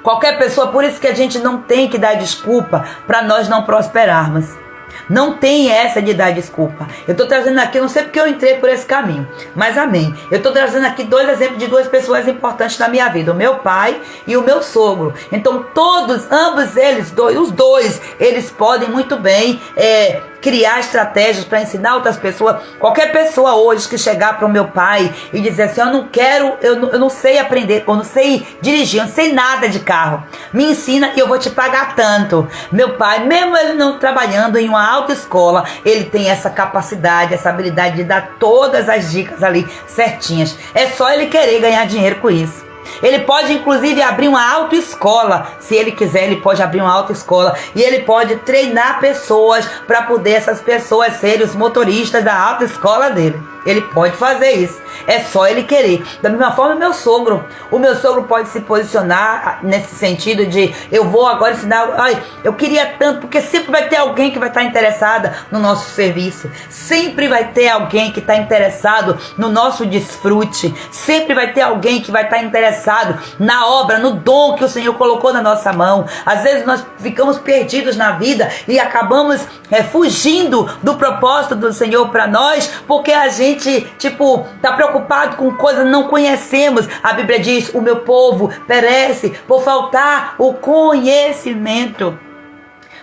Qualquer pessoa, por isso que a gente não tem que dar desculpa para nós não prosperarmos. Não tem essa de dar desculpa. Eu estou trazendo aqui, não sei porque eu entrei por esse caminho, mas amém. Eu estou trazendo aqui 2 exemplos de 2 pessoas importantes na minha vida, o meu pai e o meu sogro. Então ambos eles, os dois, eles podem muito bem criar estratégias para ensinar outras pessoas. Qualquer pessoa hoje que chegar para o meu pai e dizer assim, eu não sei aprender, eu não sei dirigir, eu não sei nada de carro, me ensina e eu vou te pagar tanto. Meu pai, mesmo ele não trabalhando em uma autoescola, ele tem essa capacidade, essa habilidade de dar todas as dicas ali certinhas. É só ele querer ganhar dinheiro com isso. Ele pode inclusive abrir uma autoescola. Se ele quiser, ele pode abrir uma autoescola e ele pode treinar pessoas para poder essas pessoas serem os motoristas da autoescola dele. Ele pode fazer isso, é só ele querer. Da mesma forma, o meu sogro pode se posicionar nesse sentido de eu vou agora ensinar, eu queria tanto, porque sempre vai ter alguém que vai estar interessada no nosso serviço, sempre vai ter alguém que está interessado no nosso desfrute, sempre vai ter alguém que vai estar interessado na obra, no dom que o Senhor colocou na nossa mão. Às vezes nós ficamos perdidos na vida e acabamos fugindo do propósito do Senhor para nós, porque a gente tá preocupado com coisas que não conhecemos. A Bíblia diz, o meu povo perece por faltar o conhecimento.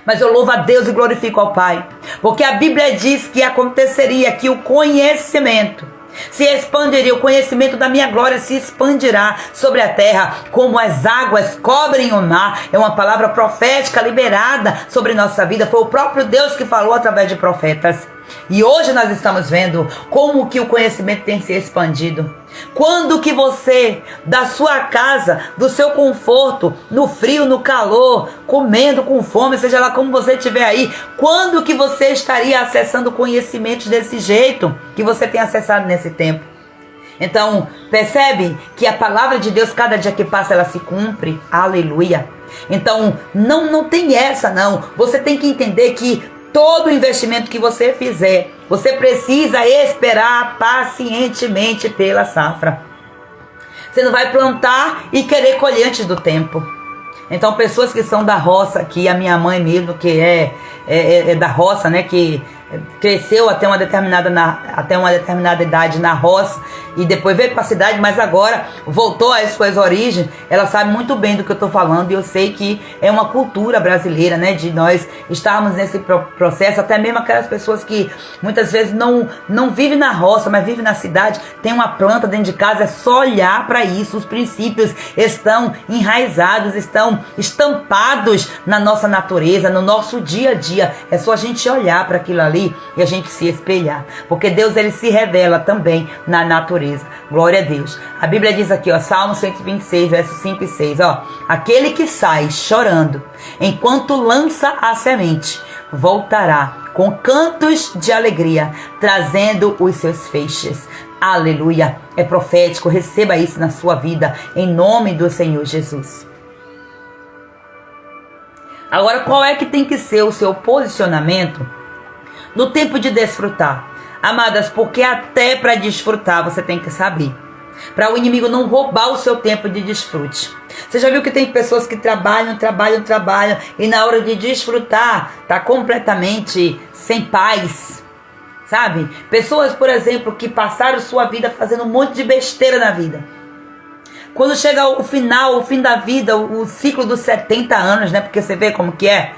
Mas eu louvo a Deus e glorifico ao Pai, porque a Bíblia diz que aconteceria que o conhecimento se expandiria, o conhecimento da minha glória se expandirá sobre a terra, como as águas cobrem o mar. É uma palavra profética liberada sobre nossa vida. Foi o próprio Deus que falou através de profetas. E hoje nós estamos vendo como que o conhecimento tem se expandido. Quando que você, da sua casa, do seu conforto, no frio, no calor, comendo com fome, seja lá como você estiver aí, quando que você estaria acessando conhecimentos desse jeito que você tem acessado nesse tempo? Então, percebe que a palavra de Deus, cada dia que passa, ela se cumpre. Aleluia. Então, não tem essa não. Você tem que entender que todo investimento que você fizer, você precisa esperar pacientemente pela safra. Você não vai plantar e querer colher antes do tempo. Então, pessoas que são da roça aqui, a minha mãe mesmo, que é da roça, né, que cresceu até uma determinada idade na roça e depois veio para a cidade, mas agora voltou às suas origens. Ela sabe muito bem do que eu estou falando, e eu sei que é uma cultura brasileira, né, de nós estarmos nesse processo. Até mesmo aquelas pessoas que muitas vezes não vivem na roça, mas vivem na cidade, tem uma planta dentro de casa, é só olhar para isso. Os princípios estão enraizados, estão estampados na nossa natureza, no nosso dia a dia. É só a gente olhar para aquilo ali e a gente se espelhar, porque Deus, ele se revela também na natureza. Glória a Deus. A Bíblia diz aqui, Salmo 126, versos 5 e 6, aquele que sai chorando enquanto lança a semente, voltará com cantos de alegria, trazendo os seus feixes. Aleluia. É profético, receba isso na sua vida, em nome do Senhor Jesus. Agora, qual é que tem que ser o seu posicionamento no tempo de desfrutar? Amadas, porque até para desfrutar você tem que saber, para o inimigo não roubar o seu tempo de desfrute. Você já viu que tem pessoas que trabalham e na hora de desfrutar tá completamente sem paz, sabe? Pessoas, por exemplo, que passaram sua vida fazendo um monte de besteira na vida. Quando chega o fim da vida, o ciclo dos 70 anos, né? Porque você vê como que é.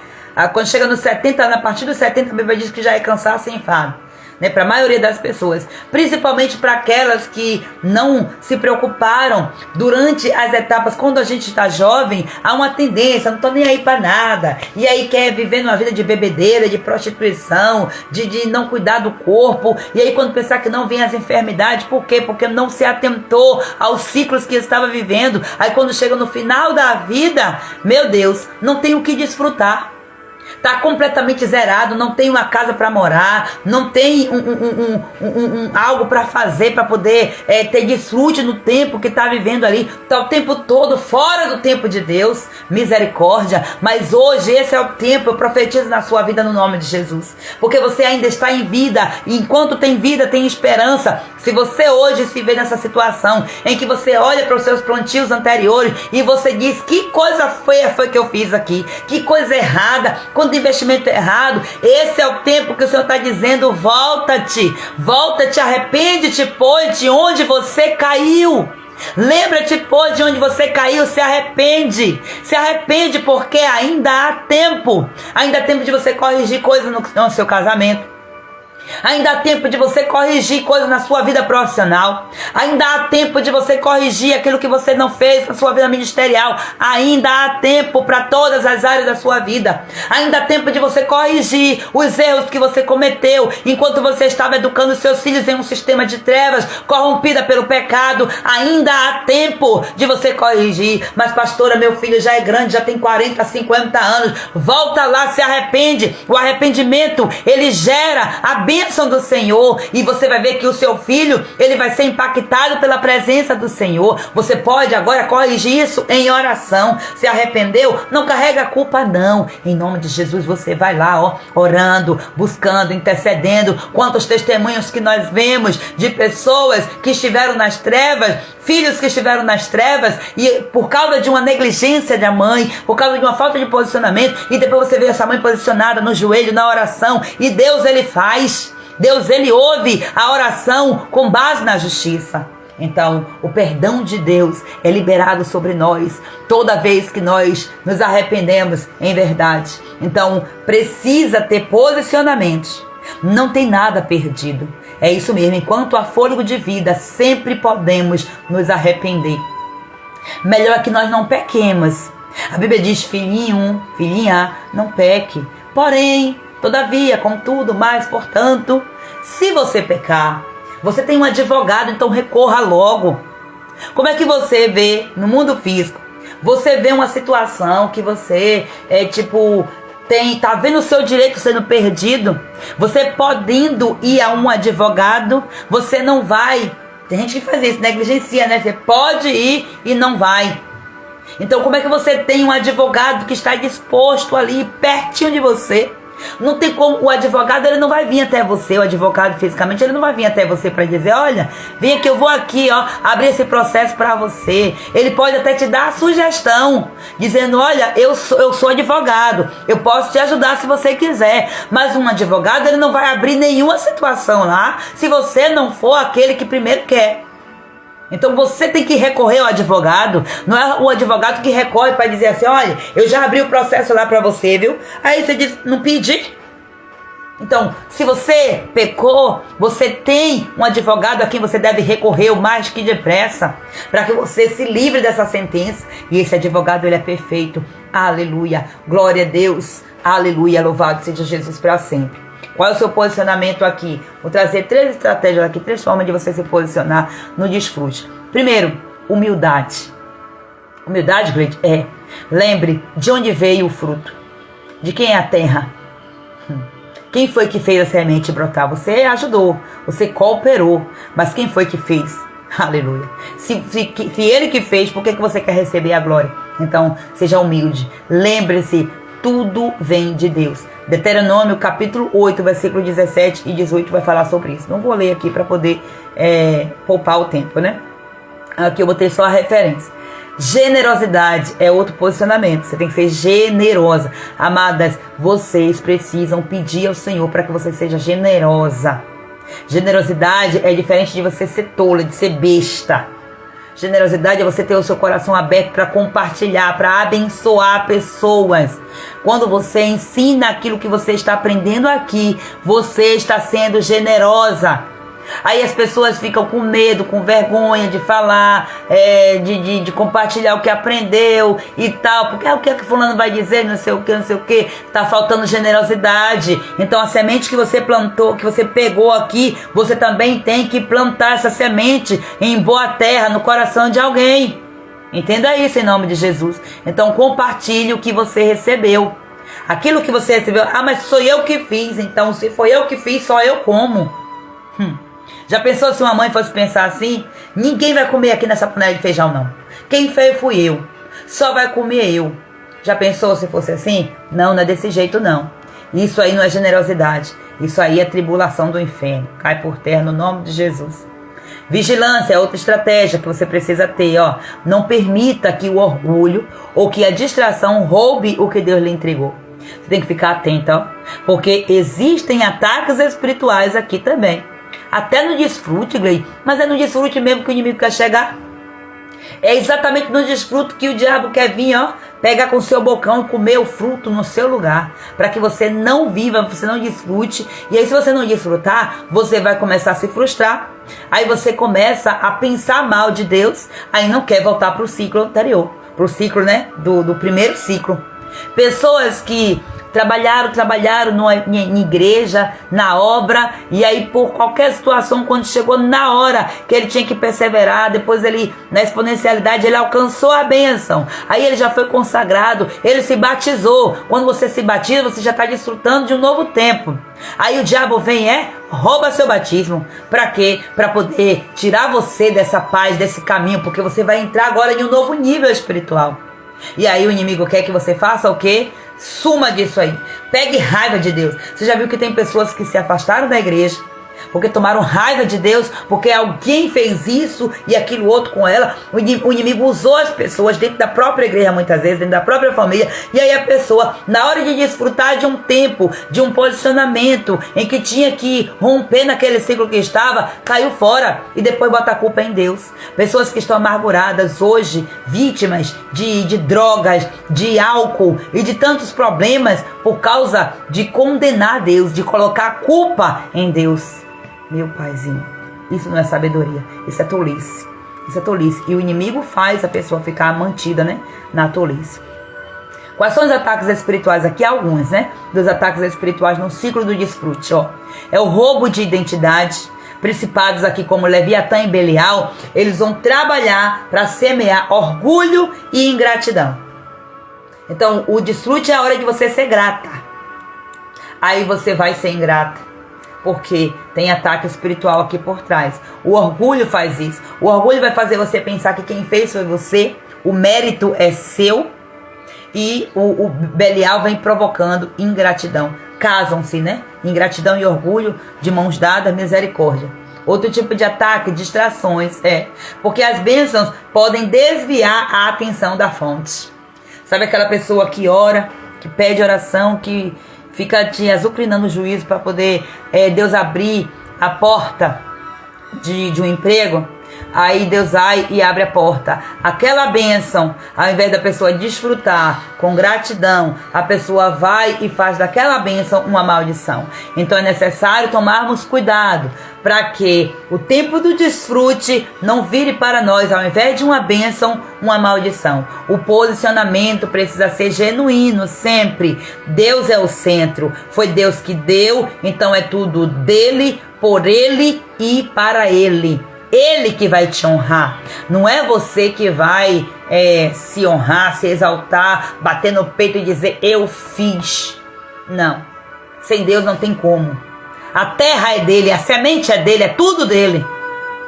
Quando chega nos 70 anos, a partir dos 70, a Bíblia diz que já é cansaço e enfado, né? Para a maioria das pessoas, principalmente para aquelas que não se preocuparam durante as etapas. Quando a gente está jovem, há uma tendência, não estou nem aí para nada, e aí quer viver numa vida de bebedeira, de prostituição, de não cuidar do corpo, e aí quando pensar que não vem as enfermidades, por quê? Porque não se atentou aos ciclos que estava vivendo. Aí quando chega no final da vida, meu Deus, não tem o que desfrutar. tá completamente zerado, não tem uma casa para morar, não tem algo para fazer, para poder ter desfrute no tempo que tá vivendo ali, tá o tempo todo fora do tempo de Deus, misericórdia. Mas hoje esse é o tempo, eu profetizo na sua vida no nome de Jesus, porque você ainda está em vida, e enquanto tem vida tem esperança. Se você hoje se vê nessa situação em que você olha para os seus plantios anteriores e você diz: que coisa feia foi que eu fiz aqui, que coisa errada, quanto investimento errado, esse é o tempo que o Senhor está dizendo: volta-te, volta-te, arrepende-te, pois, de onde você caiu. Lembra-te, pois, de onde você caiu, se arrepende, porque ainda há tempo de você corrigir coisas no seu casamento. Ainda há tempo de você corrigir coisas na sua vida profissional. Ainda há tempo de você corrigir aquilo que você não fez na sua vida ministerial. Ainda há tempo para todas as áreas da sua vida. Ainda há tempo de você corrigir os erros que você cometeu enquanto você estava educando os seus filhos em um sistema de trevas, corrompida pelo pecado. Ainda há tempo de você corrigir. Mas, pastora, meu filho já é grande, já tem 40, 50 anos. Volta lá, se arrepende. O arrependimento, ele gera a bênção do Senhor, e você vai ver que o seu filho, ele vai ser impactado pela presença do Senhor. Você pode agora corrigir isso em oração. Se arrependeu, não carrega a culpa não. Em nome de Jesus, você vai lá, orando, buscando, intercedendo. Quantos testemunhos que nós vemos de pessoas que estiveram nas trevas, filhos que estiveram nas trevas, e por causa de uma negligência da mãe, por causa de uma falta de posicionamento, e depois você vê essa mãe posicionada no joelho, na oração, e Deus, ele faz. Deus, ele ouve a oração com base na justiça. Então, o perdão de Deus é liberado sobre nós toda vez que nós nos arrependemos em verdade. Então, precisa ter posicionamentos. Não tem nada perdido. É isso mesmo, enquanto há fôlego de vida, sempre podemos nos arrepender. Melhor que nós não pequemos. A Bíblia diz: filhinho, filhinha, não peque. Porém, todavia, contudo, mas, portanto, se você pecar, você tem um advogado, então recorra logo. Como é que você vê no mundo físico? Você vê uma situação que você tá vendo o seu direito sendo perdido. Você podendo ir a um advogado, você não vai. Tem gente que faz isso, negligencia, né? Você pode ir e não vai. Então, como é que você tem um advogado que está disposto ali, pertinho de você? Não tem como, o advogado, ele não vai vir até você, o advogado fisicamente, ele não vai vir até você para dizer: olha, vem aqui, eu vou aqui, abrir esse processo para você. Ele pode até te dar a sugestão, dizendo: olha, eu sou advogado, eu posso te ajudar se você quiser. Mas um advogado, ele não vai abrir nenhuma situação lá se você não for aquele que primeiro quer. Então você tem que recorrer ao advogado. Não é o advogado que recorre para dizer assim: olha, eu já abri o processo lá para você, viu? Aí você diz: não pedi. Então, se você pecou, você tem um advogado a quem você deve recorrer o mais que depressa, para que você se livre dessa sentença. E esse advogado, ele é perfeito. Aleluia, glória a Deus, aleluia, louvado seja Jesus para sempre. Qual é o seu posicionamento aqui? Vou trazer 3 estratégias aqui, 3 formas de você se posicionar no desfrute. Primeiro, humildade. Humildade, Gleide, lembre de onde veio o fruto. De quem é a terra? Quem foi que fez a semente brotar? Você ajudou, você cooperou, mas quem foi que fez? Aleluia. Se ele que fez, por que você quer receber a glória? Então, seja humilde. Lembre-se, tudo vem de Deus. Deuteronômio capítulo 8, versículo 17 e 18 vai falar sobre isso. Não vou ler aqui para poder poupar o tempo, né? Aqui eu botei só a referência. Generosidade é outro posicionamento. Você tem que ser generosa. Amadas, vocês precisam pedir ao Senhor para que você seja generosa. Generosidade é diferente de você ser tola, de ser besta. Generosidade é você ter o seu coração aberto para compartilhar, para abençoar pessoas. Quando você ensina aquilo que você está aprendendo aqui, você está sendo generosa. Aí as pessoas ficam com medo, com vergonha de falar, de compartilhar o que aprendeu e tal. Porque o que é que fulano vai dizer, não sei o que. Tá faltando generosidade. Então a semente que você plantou, que você pegou aqui, você também tem que plantar essa semente em boa terra, no coração de alguém. Entenda isso em nome de Jesus. Então compartilhe o que você recebeu. Aquilo que você recebeu, mas sou eu que fiz, então se foi eu que fiz, só eu como. Já pensou se uma mãe fosse pensar assim? Ninguém vai comer aqui nessa panela de feijão, não. Quem fez fui eu. Só vai comer eu. Já pensou se fosse assim? Não, não é desse jeito, não. Isso aí não é generosidade. Isso aí é tribulação do inferno. Cai por terra no nome de Jesus. Vigilância é outra estratégia que você precisa ter, ó. Não permita que o orgulho ou que a distração roube o que Deus lhe entregou. Você tem que ficar atento, ó. Porque existem ataques espirituais aqui também. Até no desfrute, Glei. Mas é no desfrute mesmo que o inimigo quer chegar. É exatamente no desfrute que o diabo quer vir, ó. Pegar com o seu bocão e comer o fruto no seu lugar. Para que você não viva, você não desfrute. E aí se você não desfrutar, você vai começar a se frustrar. Aí você começa a pensar mal de Deus. Aí não quer voltar para o ciclo anterior. Para o ciclo, né? Do primeiro ciclo. Pessoas que trabalharam em igreja, na obra, e aí por qualquer situação, quando chegou na hora que ele tinha que perseverar, depois ele, na exponencialidade, ele alcançou a bênção, aí ele já foi consagrado, ele se batizou. Quando você se batiza, você já está desfrutando de um novo tempo. Aí o diabo vem, rouba seu batismo. Para quê? Para poder tirar você dessa paz, desse caminho, porque você vai entrar agora em um novo nível espiritual. E aí o inimigo quer que você faça o quê? Suma disso aí. Pegue raiva de Deus. Você já viu que tem pessoas que se afastaram da igreja porque tomaram raiva de Deus, porque alguém fez isso e aquilo outro com ela. O inimigo usou as pessoas dentro da própria igreja, muitas vezes, dentro da própria família. E aí a pessoa, na hora de desfrutar de um tempo, de um posicionamento em que tinha que romper naquele ciclo que estava, caiu fora e depois bota a culpa em Deus. Pessoas que estão amarguradas hoje, vítimas de drogas, de álcool e de tantos problemas por causa de condenar Deus, de colocar a culpa em Deus. Meu paizinho, isso não é sabedoria, isso é tolice. Isso é tolice. E o inimigo faz a pessoa ficar mantida, né, na tolice. Quais são os ataques espirituais aqui? Alguns, né? Dos ataques espirituais no ciclo do desfrute, ó. É o roubo de identidade. Principados aqui como Leviatã e Belial, eles vão trabalhar para semear orgulho e ingratidão. Então, o desfrute é a hora de você ser grata. Aí você vai ser ingrata. Porque tem ataque espiritual aqui por trás. O orgulho faz isso. O orgulho vai fazer você pensar que quem fez foi você. O mérito é seu. E o Belial vem provocando ingratidão. Casam-se, né? Ingratidão e orgulho de mãos dadas, misericórdia. Outro tipo de ataque, distrações. Porque as bênçãos podem desviar a atenção da fonte. Sabe aquela pessoa que ora, que pede oração, que fica te azucrinando o juízo para poder Deus abrir a porta de um emprego? Aí Deus vai e abre a porta. Aquela bênção, ao invés da pessoa desfrutar com gratidão, a pessoa vai e faz daquela bênção uma maldição. Então é necessário tomarmos cuidado para que o tempo do desfrute não vire para nós, ao invés de uma bênção, uma maldição. O posicionamento precisa ser genuíno sempre. Deus é o centro. Foi Deus que deu, então é tudo dele, por ele e para ele. Ele que vai te honrar. Não é você que vai se honrar, se exaltar, bater no peito e dizer eu fiz. Não. Sem Deus não tem como. A terra é dele, a semente é dele, é tudo dele.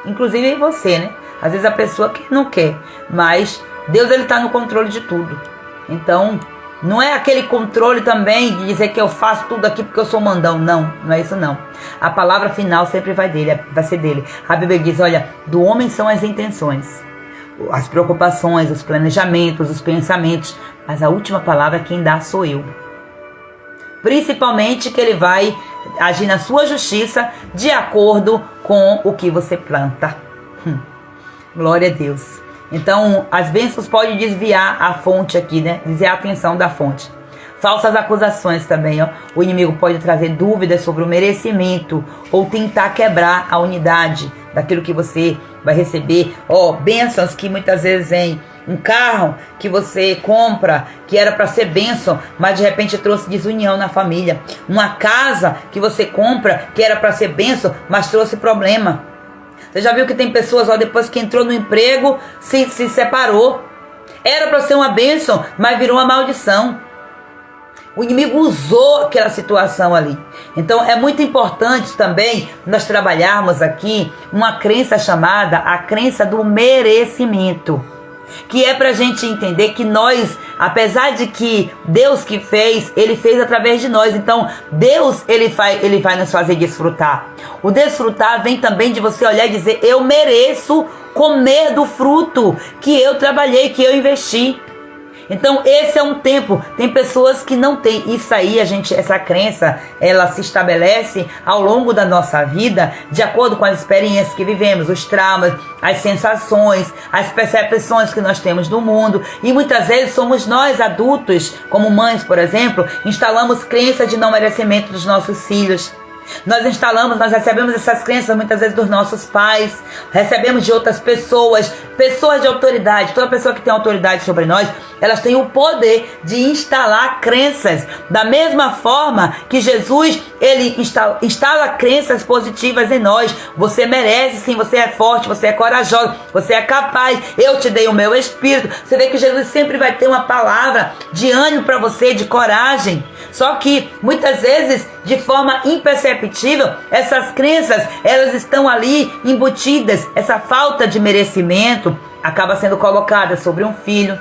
Inclusive você, né? Às vezes a pessoa que não quer. Mas Deus, ele está no controle de tudo. Então, não é aquele controle também de dizer que eu faço tudo aqui porque eu sou mandão. Não, não é isso não. A palavra final sempre vai ser dele. A Bíblia diz, olha, do homem são as intenções, as preocupações, os planejamentos, os pensamentos. Mas a última palavra quem dá sou eu. Principalmente que ele vai agir na sua justiça de acordo com o que você planta. Glória a Deus. Então, as bênçãos podem desviar a fonte aqui, né? Desviar a atenção da fonte. Falsas acusações também, ó. O inimigo pode trazer dúvidas sobre o merecimento ou tentar quebrar a unidade daquilo que você vai receber. Ó, bênçãos que muitas vezes vêm. Um carro que você compra, que era para ser bênção, mas de repente trouxe desunião na família. Uma casa que você compra, que era para ser bênção, mas trouxe problema. Você já viu que tem pessoas, ó, depois que entrou no emprego, se separou. Era para ser uma bênção, mas virou uma maldição. O inimigo usou aquela situação ali. Então é muito importante também nós trabalharmos aqui uma crença chamada a crença do merecimento. Que é pra gente entender que nós, apesar de que Deus que fez, Ele fez através de nós. Então Deus, Ele vai nos fazer desfrutar. O desfrutar vem também de você olhar e dizer: eu mereço comer do fruto que eu trabalhei, que eu investi. Então esse é um tempo. Tem pessoas que não têm isso aí. Essa crença, ela se estabelece ao longo da nossa vida, de acordo com as experiências que vivemos, os traumas, as sensações, as percepções que nós temos do mundo. E muitas vezes somos nós adultos, como mães, por exemplo, instalamos crenças de não merecimento dos nossos filhos. Nós recebemos essas crenças muitas vezes dos nossos pais, recebemos de outras pessoas de autoridade. Toda pessoa que tem autoridade sobre nós, elas têm o poder de instalar crenças. Da mesma forma que Jesus, ele instala crenças positivas em nós. Você merece sim, você é forte, você é corajoso, você é capaz, eu te dei o meu espírito. Você vê que Jesus sempre vai ter uma palavra de ânimo para você, de coragem. Só que muitas vezes, de forma imperceptível, essas crenças, elas estão ali embutidas. Essa falta de merecimento acaba sendo colocada sobre um filho,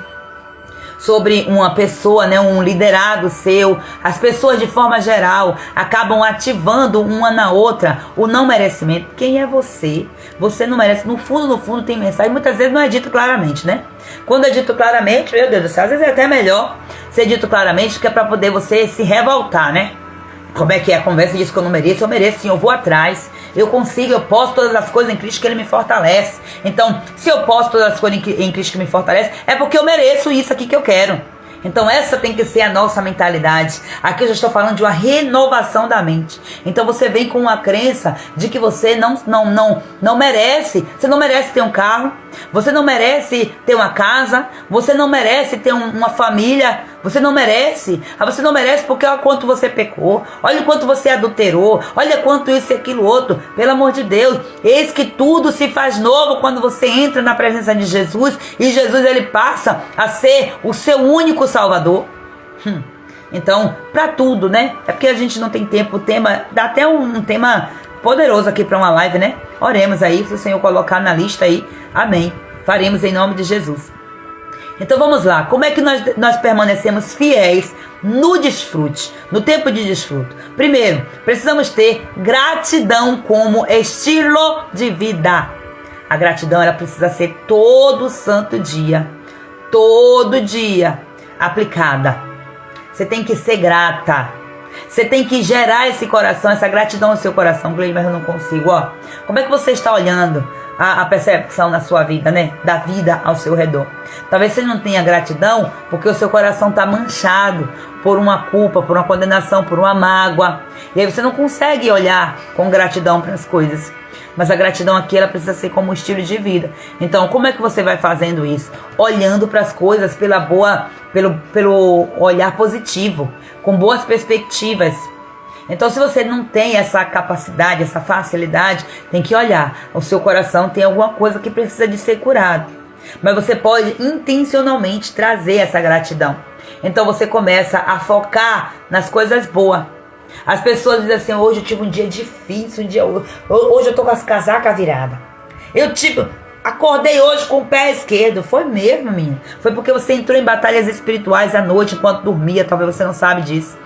sobre uma pessoa, um liderado seu. As pessoas, de forma geral, acabam ativando uma na outra o não merecimento. Quem é você? Você não merece. No fundo tem mensagem. Muitas vezes não é dito claramente, né? Quando é dito claramente, meu Deus do céu, às vezes é até melhor ser dito claramente, que é para poder você se revoltar, né? Como é que é a conversa? Diz que eu não mereço. Eu mereço sim, eu vou atrás. Eu consigo, eu posso todas as coisas em Cristo que Ele me fortalece. Então, se eu posso todas as coisas em Cristo que me fortalece, é porque eu mereço isso aqui que eu quero. Então essa tem que ser a nossa mentalidade. Aqui eu já estou falando de uma renovação da mente. Então você vem com uma crença de que você não merece. Você não merece ter um carro. Você não merece ter uma casa. Você não merece ter uma família. Você não merece. Você não merece porque olha quanto você pecou. Olha o quanto você adulterou. Olha quanto isso e aquilo outro. Pelo amor de Deus. Eis que tudo se faz novo quando você entra na presença de Jesus. E Jesus, ele passa a ser o seu único Salvador. Então, para tudo, né? É porque a gente não tem tempo. O tema, dá até um tema poderoso aqui para uma live, né? Oremos aí, se o Senhor colocar na lista aí. Amém. Faremos em nome de Jesus. Então vamos lá. Como é que nós permanecemos fiéis no desfrute, no tempo de desfrute? Primeiro, precisamos ter gratidão como estilo de vida. A gratidão, ela precisa ser todo santo dia. Todo dia aplicada. Você tem que ser grata. Você tem que gerar esse coração, essa gratidão no seu coração. Gleide, mas eu não consigo, ó. Como é que você está olhando a percepção na sua vida, né? Da vida ao seu redor. Talvez você não tenha gratidão porque o seu coração está manchado por uma culpa, por uma condenação, por uma mágoa. E aí você não consegue olhar com gratidão para as coisas. Mas a gratidão aqui, ela precisa ser como um estilo de vida. Então, como é que você vai fazendo isso? Olhando para as coisas pelo olhar positivo, com boas perspectivas. Então, se você não tem essa capacidade, essa facilidade, tem que olhar. O seu coração tem alguma coisa que precisa de ser curado. Mas você pode intencionalmente trazer essa gratidão. Então, você começa a focar nas coisas boas. As pessoas dizem assim: hoje eu tive um dia difícil, hoje eu tô com as casacas viradas. Acordei hoje com o pé esquerdo. Foi mesmo, minha? Foi porque você entrou em batalhas espirituais à noite enquanto dormia. Talvez você não sabe disso.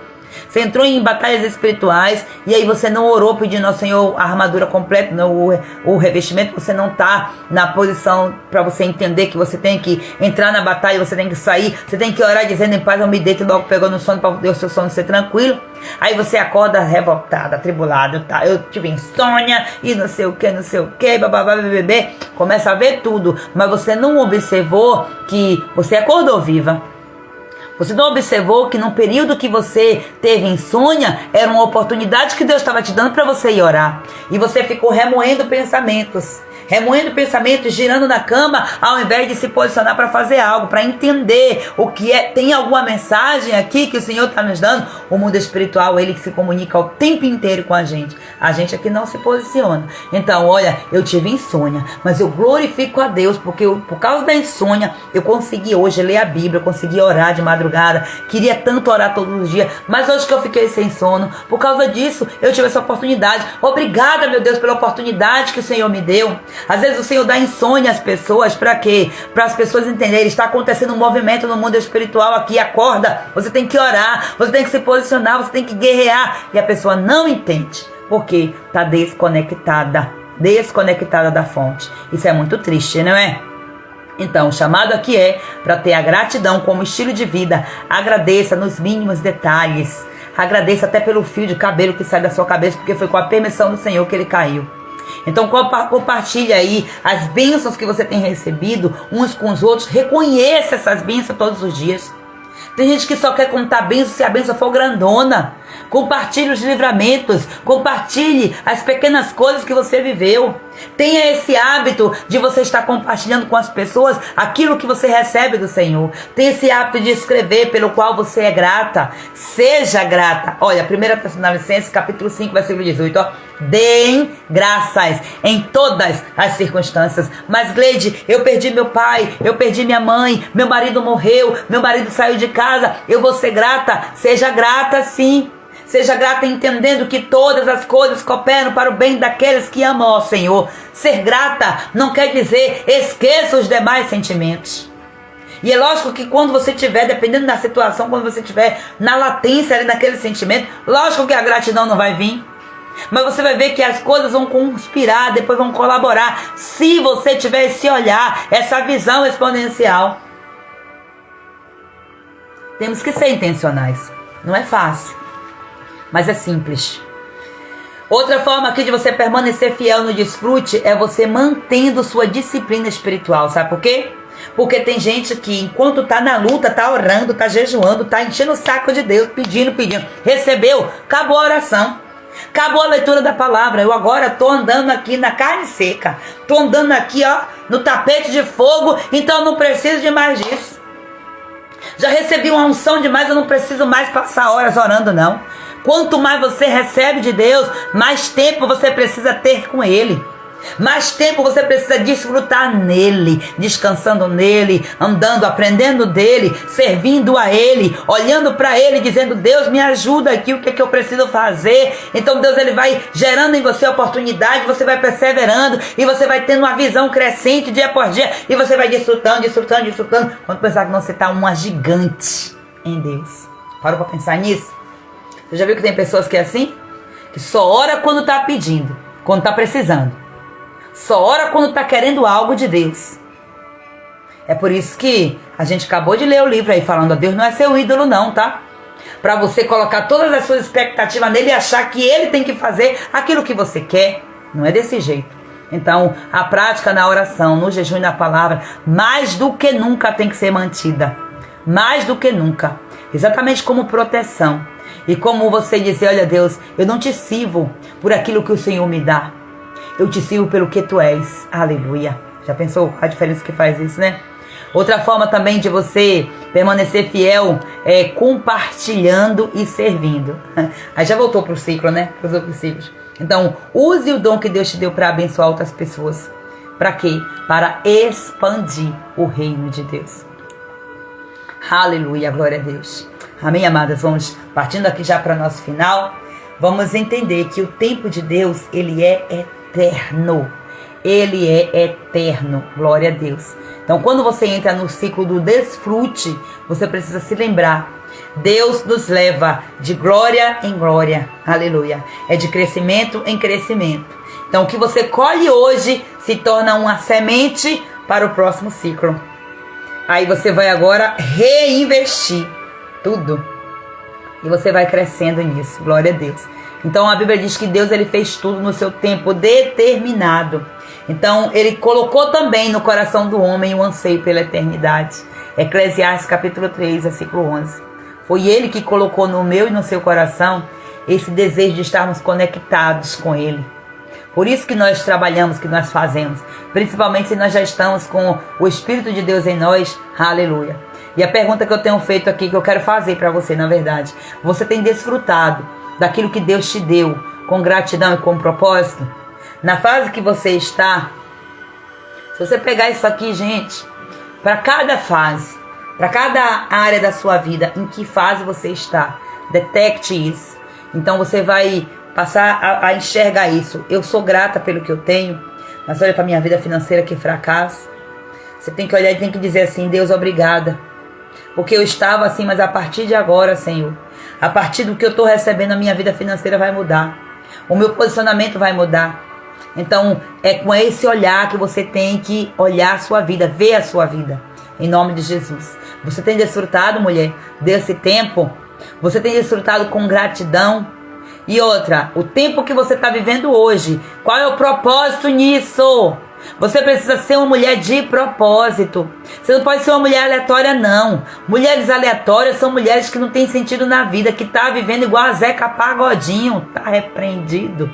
Você entrou em batalhas espirituais e aí você não orou pedindo ao Senhor a armadura completa, o revestimento. Você não está na posição para você entender que você tem que entrar na batalha, você tem que sair, você tem que orar dizendo: em paz eu me deito, e logo pegou no sono para o seu sono ser tranquilo. Aí você acorda revoltado, atribulado, tá? Eu tive insônia e não sei o que, bababá, bebê. Começa a ver tudo, mas você não observou que você acordou viva. Você não observou que no período que você teve insônia, era uma oportunidade que Deus estava te dando para você ir orar. E você ficou remoendo pensamentos. remoendo pensamentos, girando na cama, ao invés de se posicionar para fazer algo, para entender o que é. Tem alguma mensagem aqui que o Senhor está nos dando? O mundo espiritual, ele que se comunica o tempo inteiro com a gente aqui não se posiciona. Então, olha, eu tive insônia, mas eu glorifico a Deus, porque por causa da insônia, eu consegui hoje ler a Bíblia, eu consegui orar de madrugada, queria tanto orar todos os dias, mas hoje que eu fiquei sem sono, por causa disso, eu tive essa oportunidade. Obrigada, meu Deus, pela oportunidade que o Senhor me deu. Às vezes o Senhor dá insônia às pessoas, para quê? Para as pessoas entenderem, está acontecendo um movimento no mundo espiritual aqui, acorda, você tem que orar, você tem que se posicionar, você tem que guerrear, e a pessoa não entende, porque está desconectada da fonte. Isso é muito triste, não é? Então, o chamado aqui é para ter a gratidão como estilo de vida. Agradeça nos mínimos detalhes. Agradeça até pelo fio de cabelo que sai da sua cabeça, porque foi com a permissão do Senhor que ele caiu. Então compartilhe aí as bênçãos que você tem recebido uns com os outros. Reconheça essas bênçãos todos os dias. Tem gente que só quer contar bênção se a bênção for grandona. Compartilhe os livramentos, compartilhe as pequenas coisas que você viveu. Tenha esse hábito de você estar compartilhando com as pessoas aquilo que você recebe do Senhor. Tenha esse hábito de escrever pelo qual você é grata. Seja grata. Olha, 1 Tessalonicenses capítulo 5, versículo 18, ó. Deem graças em todas as circunstâncias. Mas Gleide, eu perdi meu pai, eu perdi minha mãe, meu marido morreu, meu marido saiu de casa, eu vou ser grata. Seja grata sim. Seja grata entendendo que todas as coisas cooperam para o bem daqueles que amam ao Senhor. Ser grata não quer dizer esqueça os demais sentimentos. E é lógico que quando você estiver, dependendo da situação, quando você estiver na latência ali naquele sentimento, lógico que a gratidão não vai vir. Mas você vai ver que as coisas vão conspirar, depois vão colaborar, se você tiver esse olhar, essa visão exponencial. Temos que ser intencionais. Não é fácil, mas é simples. Outra forma aqui de você permanecer fiel no desfrute é você mantendo sua disciplina espiritual. Sabe por quê? Porque tem gente que enquanto tá na luta, tá orando, tá jejuando, tá enchendo o saco de Deus, pedindo. Recebeu, acabou a oração. Acabou a leitura da palavra. Eu agora tô andando aqui na carne seca. Tô andando aqui, ó, no tapete de fogo. Então eu não preciso de mais disso. Já recebi uma unção demais, eu não preciso mais passar horas orando, não. Quanto mais você recebe de Deus, mais tempo você precisa ter com Ele. Mais tempo você precisa desfrutar nele, descansando nele, andando, aprendendo dele, servindo a ele, olhando para ele, dizendo: Deus, me ajuda aqui, o que é que eu preciso fazer? Então Deus, ele vai gerando em você oportunidade, você vai perseverando e você vai tendo uma visão crescente dia por dia e você vai desfrutando. Quando pensar que você está uma gigante em Deus. Parou para pensar nisso? Você já viu que tem pessoas que é assim? Que só ora quando está pedindo, quando está precisando. Só ora quando está querendo algo de Deus. É por isso que a gente acabou de ler o livro aí falando: Deus não é seu ídolo não, tá? Para você colocar todas as suas expectativas nele e achar que ele tem que fazer aquilo que você quer. Não é desse jeito. Então, a prática na oração, no jejum e na palavra, mais do que nunca tem que ser mantida. Mais do que nunca. Exatamente como proteção. E como você dizer: olha Deus, eu não te sirvo por aquilo que o Senhor me dá. Eu te sirvo pelo que tu és. Aleluia. Já pensou a diferença que faz isso, né? Outra forma também de você permanecer fiel é compartilhando e servindo. Aí já voltou pro ciclo, né? Para os outros ciclos. Então, use o dom que Deus te deu para abençoar outras pessoas. Para quê? Para expandir o reino de Deus. Aleluia, glória a Deus. Amém, amadas? Vamos partindo aqui já para o nosso final. Vamos entender que o tempo de Deus, ele é eterno. Ele é eterno. Glória a Deus. Então, quando você entra no ciclo do desfrute, você precisa se lembrar: Deus nos leva de glória em glória. Aleluia. É de crescimento em crescimento. Então, o que você colhe hoje se torna uma semente para o próximo ciclo. Aí você vai agora reinvestir tudo. E você vai crescendo nisso. Glória a Deus. Então a Bíblia diz que Deus, ele fez tudo no seu tempo determinado. Então ele colocou também no coração do homem o anseio pela eternidade. Eclesiastes capítulo 3, versículo 11. Foi ele que colocou no meu e no seu coração esse desejo de estarmos conectados com ele. Por isso que nós trabalhamos, que nós fazemos. Principalmente se nós já estamos com o Espírito de Deus em nós. Aleluia. E a pergunta que eu tenho feito aqui, que eu quero fazer para você, na verdade. Você tem desfrutado daquilo que Deus te deu com gratidão e com propósito? Na fase que você está, se você pegar isso aqui, gente, para cada fase, para cada área da sua vida, em que fase você está, detecte isso. Então você vai passar a enxergar isso. Eu sou grata pelo que eu tenho, mas olha para minha vida financeira, que fracasso. Você tem que olhar e tem que dizer assim: Deus, obrigada, porque eu estava assim, mas a partir de agora, Senhor, a partir do que eu estou recebendo, a minha vida financeira vai mudar, o meu posicionamento vai mudar. Então é com esse olhar que você tem que olhar a sua vida, ver a sua vida, em nome de Jesus. Você tem desfrutado, mulher, desse tempo? Você tem desfrutado com gratidão? E outra, o tempo que você está vivendo hoje, qual é o propósito nisso? Você precisa ser uma mulher de propósito. Você não pode ser uma mulher aleatória, não. Mulheres aleatórias são mulheres que não têm sentido na vida, que tá vivendo igual a Zeca Pagodinho, tá repreendido.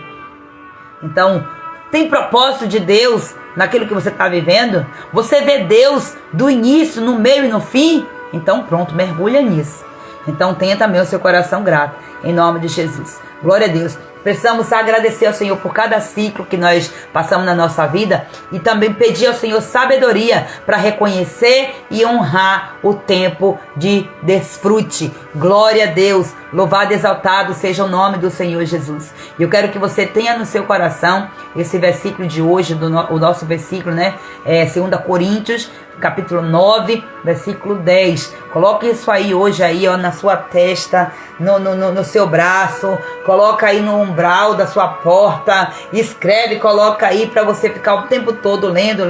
Então, tem propósito de Deus naquilo que você está vivendo? Você vê Deus do início, no meio e no fim? Então pronto, mergulha nisso. Então tenha também o seu coração grato, em nome de Jesus. Glória a Deus. Precisamos agradecer ao Senhor por cada ciclo que nós passamos na nossa vida e também pedir ao Senhor sabedoria para reconhecer e honrar o tempo de desfrute. Glória a Deus. Louvado e exaltado seja o nome do Senhor Jesus. E eu quero que você tenha no seu coração esse versículo de hoje, o nosso versículo, né? 2 Coríntios, capítulo 9, versículo 10. Coloque isso aí hoje aí, ó, na sua testa, no seu braço. Coloca aí no umbral da sua porta. Escreve, coloca aí para você ficar o tempo todo lendo,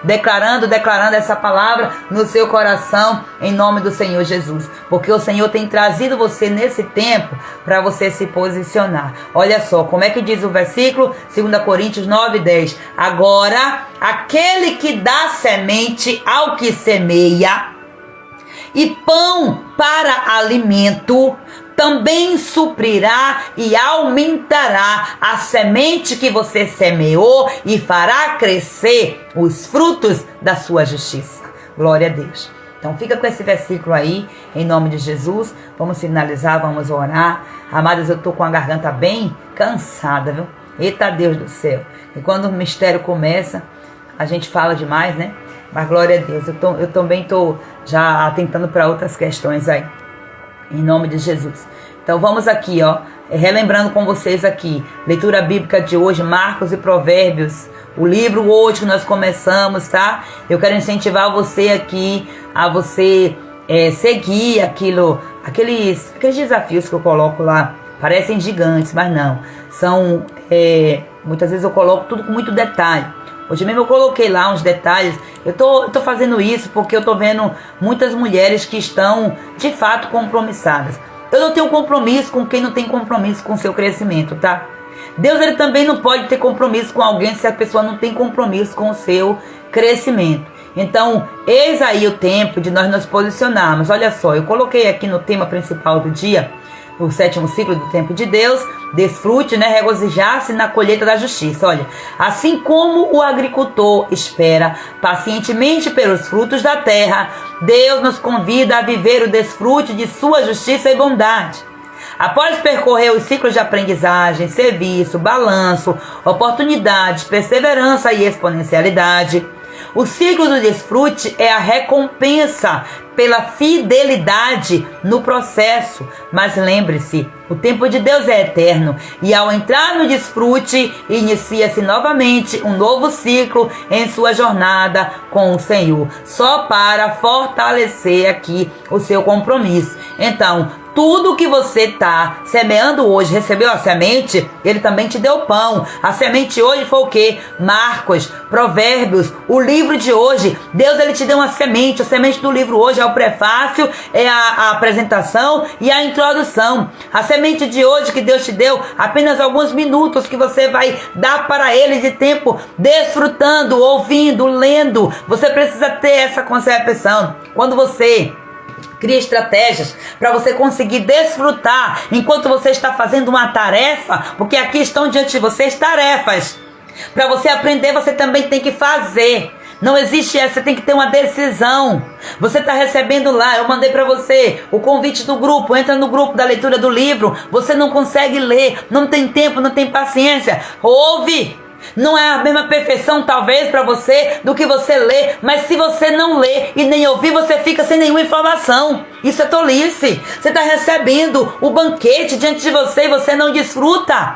declarando essa palavra no seu coração, em nome do Senhor Jesus. Porque o Senhor tem trazido você nesse tempo para você se posicionar. Olha só, como é que diz o versículo? 2 Coríntios 9, 10. Agora, aquele que dá semente ao que semeia e pão para alimento, também suprirá e aumentará a semente que você semeou e fará crescer os frutos da sua justiça. Glória a Deus. Então fica com esse versículo aí, em nome de Jesus. Vamos finalizar, vamos orar. Amadas, eu tô com a garganta bem cansada, viu? Eita Deus do céu. E quando o mistério começa, a gente fala demais, né? Mas glória a Deus, eu também tô já atentando para outras questões aí, em nome de Jesus. Então vamos aqui, ó, relembrando com vocês aqui, leitura bíblica de hoje, Marcos e Provérbios, o livro hoje que nós começamos, tá? Eu quero incentivar você aqui a você seguir aqueles desafios que eu coloco lá. Parecem gigantes, mas não. São, muitas vezes eu coloco tudo com muito detalhe. Hoje mesmo eu coloquei lá uns detalhes. Eu tô fazendo isso porque eu tô vendo muitas mulheres que estão de fato compromissadas. Eu não tenho compromisso com quem não tem compromisso com o seu crescimento, tá? Deus, ele também não pode ter compromisso com alguém se a pessoa não tem compromisso com o seu crescimento. Então, eis aí o tempo de nós nos posicionarmos. Olha só, eu coloquei aqui no tema principal do dia, o 7º ciclo do tempo de Deus, desfrute, né, regozijar-se na colheita da justiça. Olha, assim como o agricultor espera pacientemente pelos frutos da terra, Deus nos convida a viver o desfrute de sua justiça e bondade. Após percorrer os ciclos de aprendizagem, serviço, balanço, oportunidades, perseverança e exponencialidade, o ciclo do desfrute é a recompensa pela fidelidade no processo. Mas lembre-se, o tempo de Deus é eterno e ao entrar no desfrute, inicia-se novamente um novo ciclo em sua jornada com o Senhor, só para fortalecer aqui o seu compromisso. Então, tudo que você está semeando hoje, recebeu a semente, ele também te deu pão. A semente hoje foi o quê? Marcos, Provérbios, o livro de hoje. Deus, ele te deu uma semente. A semente do livro hoje é o prefácio, é a apresentação e a introdução. A semente de hoje que Deus te deu, apenas alguns minutos que você vai dar para ele de tempo, desfrutando, ouvindo, lendo. Você precisa ter essa concepção. Quando você Cria estratégias para você conseguir desfrutar enquanto você está fazendo uma tarefa, porque aqui estão diante de vocês tarefas. Para você aprender, você também tem que fazer. Não existe essa, você tem que ter uma decisão. Você está recebendo lá, eu mandei para você o convite do grupo, entra no grupo da leitura do livro, você não consegue ler, não tem tempo, não tem paciência, ouve. Não é a mesma perfeição talvez para você do que você lê, mas se você não lê e nem ouvir, você fica sem nenhuma informação. Isso é tolice. Você está recebendo o banquete diante de você e você não desfruta.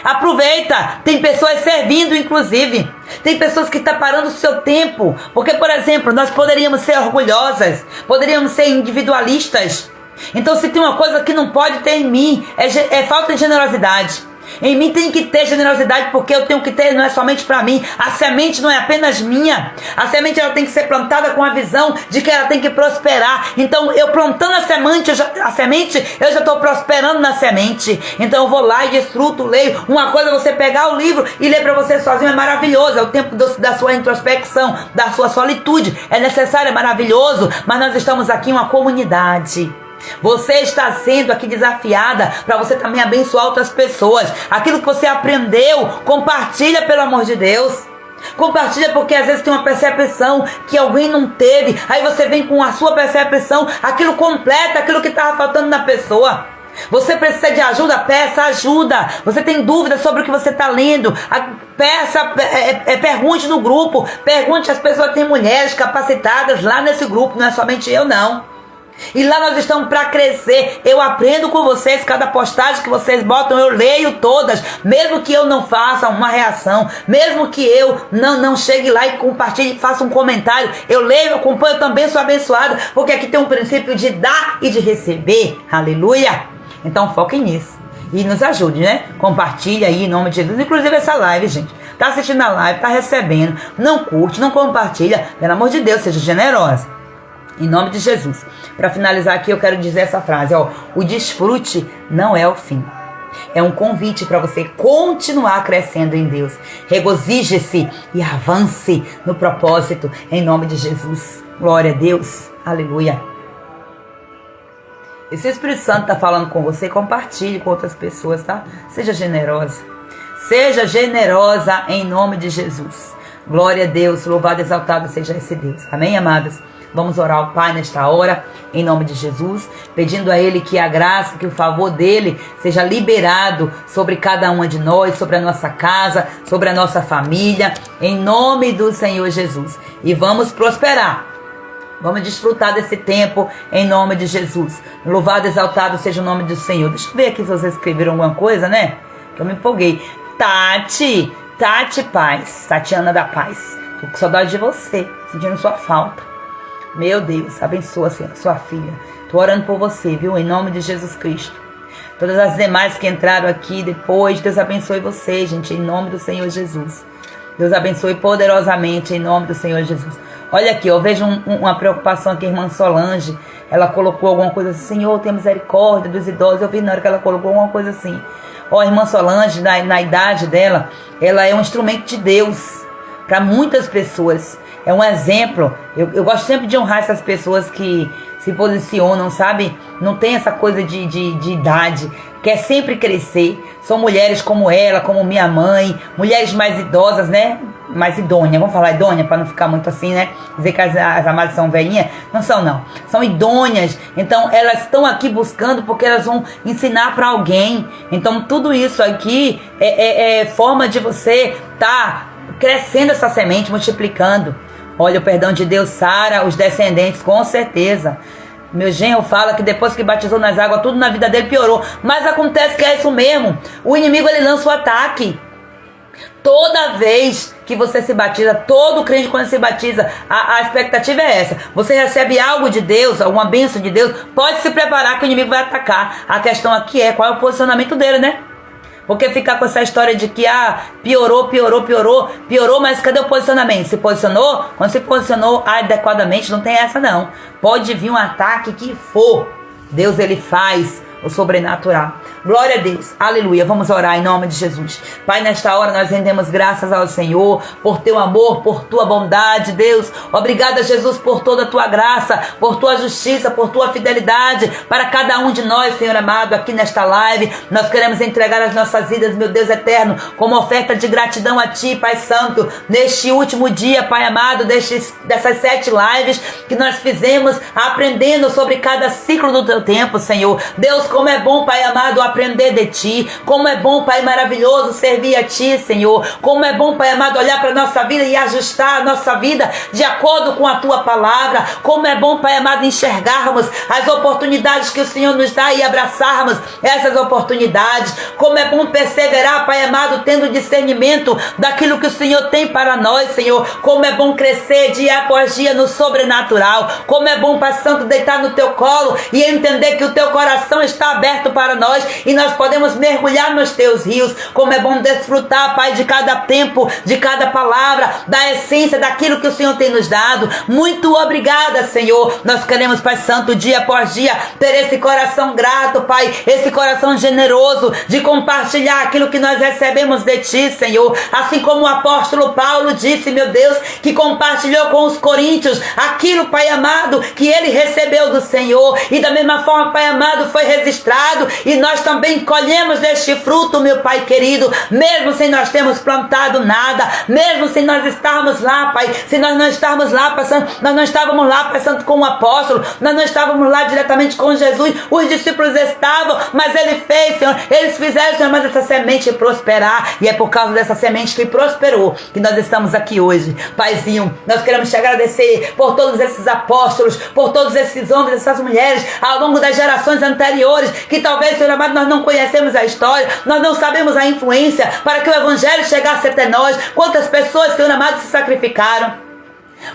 Aproveita, tem pessoas servindo inclusive, tem pessoas que estão parando o seu tempo, porque por exemplo, nós poderíamos ser orgulhosas, poderíamos ser individualistas. Então se tem uma coisa que não pode ter em mim, é falta de generosidade. Em mim tem que ter generosidade, porque eu tenho que ter, não é somente para mim. A semente não é apenas minha. A semente ela tem que ser plantada com a visão de que ela tem que prosperar. Então eu plantando a semente, eu já estou prosperando na semente. Então eu vou lá e desfruto, leio. Uma coisa é você pegar o livro e ler para você sozinho, é maravilhoso. É o tempo da sua introspecção, da sua solitude. É necessário, é maravilhoso. Mas nós estamos aqui em uma comunidade. Você está sendo aqui desafiada para você também abençoar outras pessoas. Aquilo que você aprendeu, compartilha, pelo amor de Deus. Compartilha, porque às vezes tem uma percepção que alguém não teve. Aí você vem com a sua percepção, aquilo completa aquilo que estava faltando na pessoa. Você precisa de ajuda? Peça ajuda. Você tem dúvidas sobre o que você está lendo? Pergunte no grupo. Pergunte às pessoas. Tem mulheres capacitadas lá nesse grupo, não é somente eu não. E lá nós estamos para crescer. Eu aprendo com vocês, cada postagem que vocês botam eu leio todas, mesmo que eu não faça uma reação, mesmo que eu não chegue lá e compartilhe, faça um comentário, eu leio, eu acompanho, eu também sou abençoada, porque aqui tem um princípio de dar e de receber. Aleluia. Então foquem nisso e nos ajude, né? Compartilha aí em nome de Jesus, inclusive essa live, gente. Tá assistindo a live, tá recebendo, não curte, não compartilha, pelo amor de Deus, seja generosa. Em nome de Jesus. Para finalizar aqui, eu quero dizer essa frase, ó. O desfrute não é o fim. É um convite para você continuar crescendo em Deus. Regozije-se e avance no propósito, em nome de Jesus. Glória a Deus. Aleluia. E se o Espírito Santo está falando com você, compartilhe com outras pessoas, tá? Seja generosa. Seja generosa em nome de Jesus. Glória a Deus. Louvado e exaltado seja esse Deus. Amém, amadas? Vamos orar ao Pai nesta hora, em nome de Jesus, pedindo a Ele que a graça, que o favor dEle seja liberado sobre cada uma de nós, sobre a nossa casa, sobre a nossa família, em nome do Senhor Jesus. E vamos prosperar. Vamos desfrutar desse tempo em nome de Jesus. Louvado e exaltado seja o nome do Senhor. Deixa eu ver aqui se vocês escreveram alguma coisa, né? Que eu me empolguei. Tati Paz, Tatiana da Paz. Tô com saudade de você, sentindo sua falta. Meu Deus, abençoa sua filha. Tô orando por você, viu? Em nome de Jesus Cristo. Todas as demais que entraram aqui depois, Deus abençoe você, gente, em nome do Senhor Jesus. Deus abençoe poderosamente, em nome do Senhor Jesus. Olha aqui, eu vejo uma preocupação aqui, a irmã Solange. Ela colocou alguma coisa assim, Senhor, tem misericórdia dos idosos. Eu vi na hora que ela colocou alguma coisa assim. Ó, a irmã Solange, na idade dela, ela é um instrumento de Deus para muitas pessoas. É um exemplo. Eu gosto sempre de honrar essas pessoas que se posicionam, sabe? Não tem essa coisa de idade. Quer sempre crescer. São mulheres como ela, como minha mãe. Mulheres mais idosas, né? Mais idôneas. Vamos falar idônea para não ficar muito assim, né? Dizer que as amadas são velhinhas. Não são, não. São idôneas. Então, elas estão aqui buscando porque elas vão ensinar para alguém. Então, tudo isso aqui é forma de você estar crescendo essa semente, multiplicando. Olha, o perdão de Deus sara os descendentes, com certeza. Meu genro fala que depois que batizou nas águas, tudo na vida dele piorou. Mas acontece que é isso mesmo. O inimigo, ele lança o ataque. Toda vez que você se batiza, todo crente quando se batiza, a expectativa é essa. Você recebe algo de Deus, alguma bênção de Deus, pode se preparar que o inimigo vai atacar. A questão aqui é qual é o posicionamento dele, né? Porque ficar com essa história de que piorou, mas cadê o posicionamento? Se posicionou? Quando se posicionou adequadamente, não tem essa não. Pode vir um ataque que for. Deus, ele faz o sobrenatural. Glória a Deus, aleluia. Vamos orar em nome de Jesus. Pai, nesta hora nós rendemos graças ao Senhor por teu amor, por tua bondade, Deus. Obrigada, Jesus, por toda a tua graça, por tua justiça, por tua fidelidade para cada um de nós, Senhor amado, aqui nesta live. Nós queremos entregar as nossas vidas, meu Deus eterno, como oferta de gratidão a Ti, Pai Santo, neste último dia, Pai amado, dessas 7 lives que nós fizemos, aprendendo sobre cada ciclo do Teu tempo, Senhor. Deus, como é bom, Pai amado, aprender de Ti, como é bom, Pai maravilhoso, servir a Ti, Senhor, como é bom, Pai amado, olhar para a nossa vida e ajustar a nossa vida de acordo com a Tua palavra, como é bom, Pai amado, enxergarmos as oportunidades que o Senhor nos dá e abraçarmos essas oportunidades, como é bom perseverar, Pai amado, tendo discernimento daquilo que o Senhor tem para nós, Senhor, como é bom crescer dia após dia no sobrenatural, como é bom, Pai Santo, deitar no Teu colo e entender que o Teu coração está aberto para nós e nós podemos mergulhar nos Teus rios, como é bom desfrutar, Pai, de cada tempo, de cada palavra, da essência daquilo que o Senhor tem nos dado. Muito obrigada, Senhor. Nós queremos, Pai Santo, dia após dia, ter esse coração grato, Pai, esse coração generoso de compartilhar aquilo que nós recebemos de Ti, Senhor. Assim como o apóstolo Paulo disse, meu Deus, que compartilhou com os coríntios aquilo, Pai amado, que ele recebeu do Senhor. E da mesma forma, Pai amado, foi registrado e nós também colhemos deste fruto, meu Pai querido, mesmo sem nós termos plantado nada, mesmo sem nós estarmos lá, Pai, se nós não estarmos lá passando, nós não estávamos lá passando com o apóstolo, nós não estávamos lá diretamente com Jesus, os discípulos estavam, mas Ele fez, Senhor, eles fizeram, Senhor, mas essa semente prosperar, e é por causa dessa semente que prosperou, que nós estamos aqui hoje. Paizinho, nós queremos te agradecer por todos esses apóstolos, por todos esses homens, essas mulheres, ao longo das gerações anteriores, que talvez, Senhor amado, nós não conhecemos a história, nós não sabemos a influência para que o Evangelho chegasse até nós. Quantas pessoas, Senhor amado, se sacrificaram,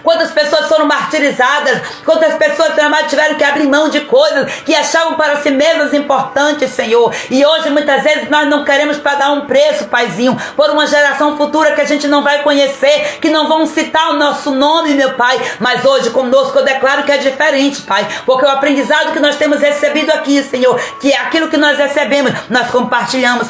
quantas pessoas foram martirizadas, quantas pessoas, Senhor amado, tiveram que abrir mão de coisas que achavam para si mesmas importantes, Senhor. E hoje muitas vezes nós não queremos pagar um preço, Paizinho, por uma geração futura que a gente não vai conhecer, que não vão citar o nosso nome, meu Pai. Mas hoje conosco eu declaro que é diferente, Pai, porque o aprendizado que nós temos recebido aqui, Senhor, que é aquilo que nós recebemos, nós compartilhamos,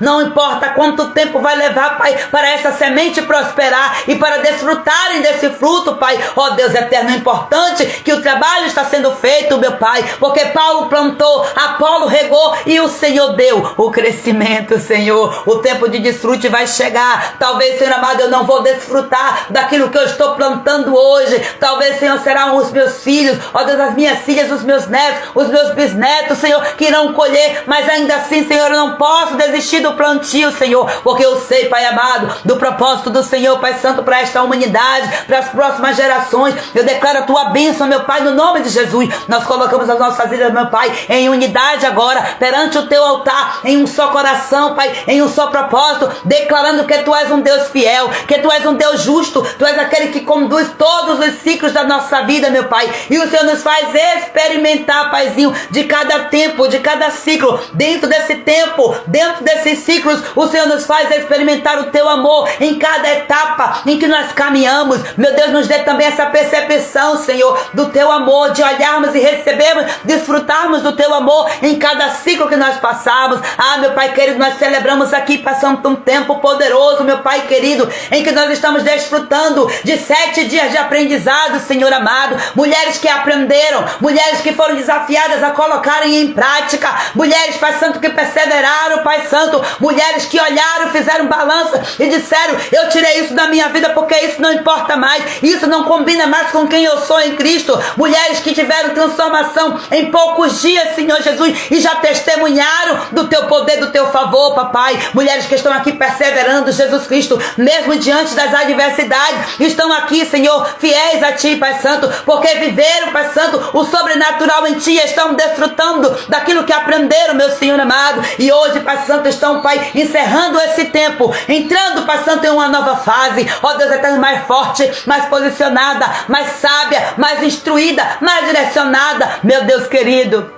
não importa quanto tempo vai levar, Pai, para essa semente prosperar e para desfrutarem desse fruto, Pai. Ó Deus eterno, é importante que o trabalho está sendo feito, meu Pai, porque Paulo plantou, Apolo regou e o Senhor deu o crescimento, Senhor. O tempo de desfrute vai chegar. Talvez, Senhor amado, eu não vou desfrutar daquilo que eu estou plantando hoje. Talvez, Senhor, serão os meus filhos, ó Deus, as minhas filhas, os meus netos, os meus bisnetos, Senhor, que irão colher, mas ainda assim, Senhor, eu não posso desistir do plantio, Senhor, porque eu sei, Pai amado, do propósito do Senhor, Pai Santo, para esta humanidade, para as próximas gerações. Eu declaro a tua bênção, meu Pai, no nome de Jesus. Nós colocamos as nossas vidas, meu Pai, em unidade agora, perante o teu altar, em um só coração, Pai, em um só propósito, declarando que tu és um Deus fiel, que tu és um Deus justo, tu és aquele que conduz todos os ciclos da nossa vida, meu Pai, e o Senhor nos faz experimentar, Paizinho, de cada tempo, de cada ciclo. Dentro desse tempo, dentro desses ciclos, o Senhor nos faz experimentar o teu amor em cada etapa em que nós caminhamos. Meu Deus, nos dê também essa percepção, Senhor, do teu amor, de olharmos e recebermos, desfrutarmos do teu amor em cada ciclo que nós passamos. Ah, meu Pai querido, nós celebramos aqui, passamos um tempo poderoso, meu Pai querido, em que nós estamos desfrutando de 7 dias de aprendizado, Senhor amado. Mulheres que aprenderam, mulheres que foram desafiadas a colocarem em prática, mulheres, Pai Santo, que perseveraram, Pai Santo, mulheres que olharam, fizeram balança e disseram: eu tirei isso da minha vida porque isso não importa mais, isso não combina mais com quem eu sou em Cristo. Mulheres que tiveram transformação em poucos dias, Senhor Jesus, e já testemunharam do teu poder, do teu favor, papai. Mulheres que estão aqui perseverando, Jesus Cristo, mesmo diante das adversidades, estão aqui, Senhor, fiéis a Ti, Pai Santo, porque viveram, Pai Santo, o sobrenatural em Ti, estão desfrutando daquilo que aprenderam, meu Senhor amado, e hoje, Pai Santo, estão, Pai, encerrando esse tempo, entrando, Pai Santo, em uma nova fase. Ó Deus eterno, mais forte, mais posicionada, mais sábia, mais instruída, mais direcionada, meu Deus querido.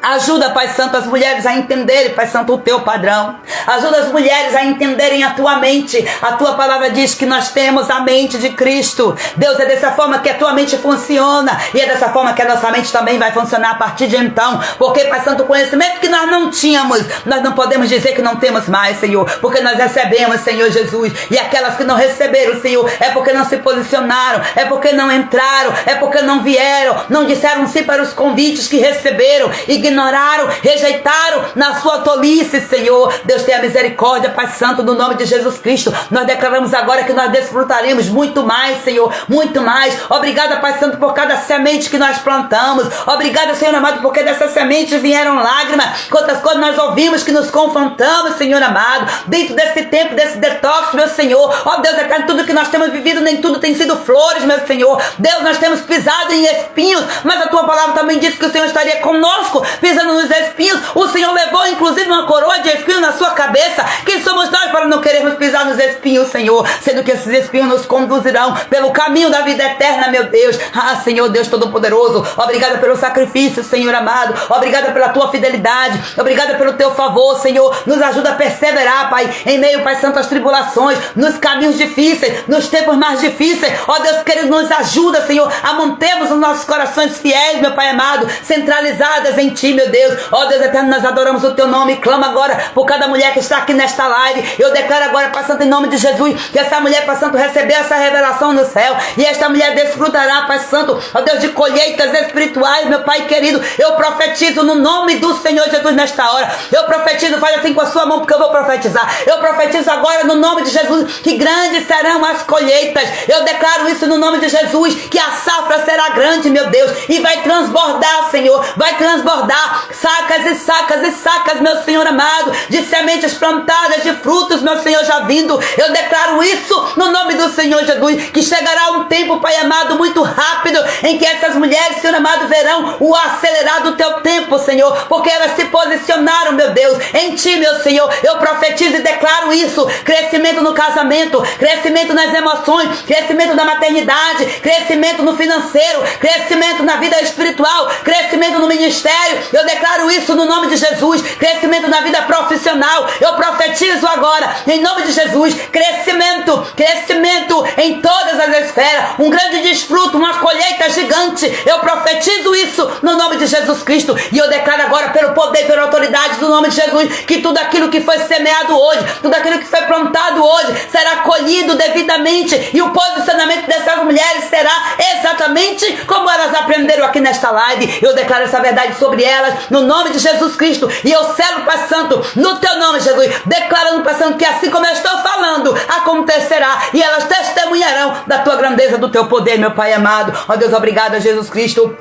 Ajuda, Pai Santo, as mulheres a entenderem, Pai Santo, o teu padrão. Ajuda as mulheres a entenderem a tua mente. A tua palavra diz que nós temos a mente de Cristo. Deus, é dessa forma que a tua mente funciona. E é dessa forma que a nossa mente também vai funcionar a partir de então. Porque, Pai Santo, o conhecimento que nós não tínhamos, nós não podemos dizer que não temos mais, Senhor. Porque nós recebemos, Senhor Jesus. E aquelas que não receberam, Senhor, é porque não se posicionaram, é porque não entraram, é porque não vieram, não disseram sim para os convites que receberam, ignoraram, rejeitaram na sua tolice, Senhor. Deus, tenha misericórdia, Pai Santo, no nome de Jesus Cristo. Nós declaramos agora que nós desfrutaremos muito mais, Senhor, muito mais. Obrigada, Pai Santo, por cada semente que nós plantamos. Obrigada, Senhor amado, porque dessas sementes vieram lágrimas. Quantas coisas nós ouvimos que nos confrontamos, Senhor amado, dentro desse tempo, desse detox, meu Senhor. Ó Deus, eterno, tudo que nós temos vivido, nem tudo tem sido flores, meu Senhor. Deus, nós temos pisado em espinhos, mas a tua palavra também diz que o Senhor estaria conosco, pisando nos espinhos. O Senhor levou inclusive uma coroa de espinhos na sua cabeça. Quem somos nós para não querermos pisar nos espinhos, Senhor? Sendo que esses espinhos nos conduzirão pelo caminho da vida eterna, meu Deus. Ah, Senhor Deus Todo-Poderoso, obrigada pelo sacrifício, Senhor amado. Obrigada pela tua fidelidade. Obrigada pelo teu favor, Senhor. Nos ajuda a perseverar, Pai, em meio, Pai Santo, às tribulações, nos caminhos difíceis, nos tempos mais difíceis. Ó Deus querido, nos ajuda, Senhor, a mantermos os nossos corações fiéis, meu Pai amado, centralizadas em Ti, meu Deus. Ó Deus eterno, nós adoramos o Teu nome. Clama agora por cada mulher que está aqui nesta live. Eu declaro agora, Pai Santo, em nome de Jesus, que essa mulher, Pai Santo, recebeu essa revelação no céu, e esta mulher desfrutará, Pai Santo, ó Deus, de colheitas espirituais, meu Pai querido. Eu profetizo no nome do Senhor Jesus nesta hora. Eu profetizo, faz assim com a sua mão, porque eu vou profetizar. Eu profetizo agora no nome de Jesus que grandes serão as colheitas. Eu declaro isso no nome de Jesus, que a safra será grande, meu Deus, e vai transbordar, Senhor, vai transbordar sacas e sacas e sacas, meu Senhor amado, de sementes plantadas, de frutos, meu Senhor, já vindo. Eu declaro isso no nome do Senhor Jesus, que chegará um tempo, Pai amado, muito rápido, em que essas mulheres, Senhor amado, verão o acelerar do teu tempo, Senhor, porque elas se posicionaram, meu Deus, em Ti, meu Senhor. Eu profetizo e declaro isso: crescimento no casamento, crescimento nas emoções, crescimento na maternidade, crescimento no financeiro, crescimento na vida espiritual, crescimento no ministério. Eu declaro isso no nome de Jesus. Crescimento na vida profissional. Eu profetizo agora, em nome de Jesus, crescimento, crescimento em todas as esferas, um grande desfruto, uma colheita gigante. Eu profetizo isso no nome de Jesus Cristo, e eu declaro agora, pelo poder e pela autoridade do nome de Jesus, que tudo aquilo que foi semeado hoje, tudo aquilo que foi plantado hoje, será colhido devidamente, e o posicionamento dessas mulheres será exatamente como elas aprenderam aqui nesta live. Eu declaro essa verdade sobre elas no nome de Jesus Cristo, e eu selo, Pai Santo, no teu nome, Jesus, declarando, Pai Santo, que assim como eu estou falando, acontecerá, e elas testemunharão da tua grandeza, do teu poder, meu Pai amado. Ó Deus, obrigado, Jesus Cristo,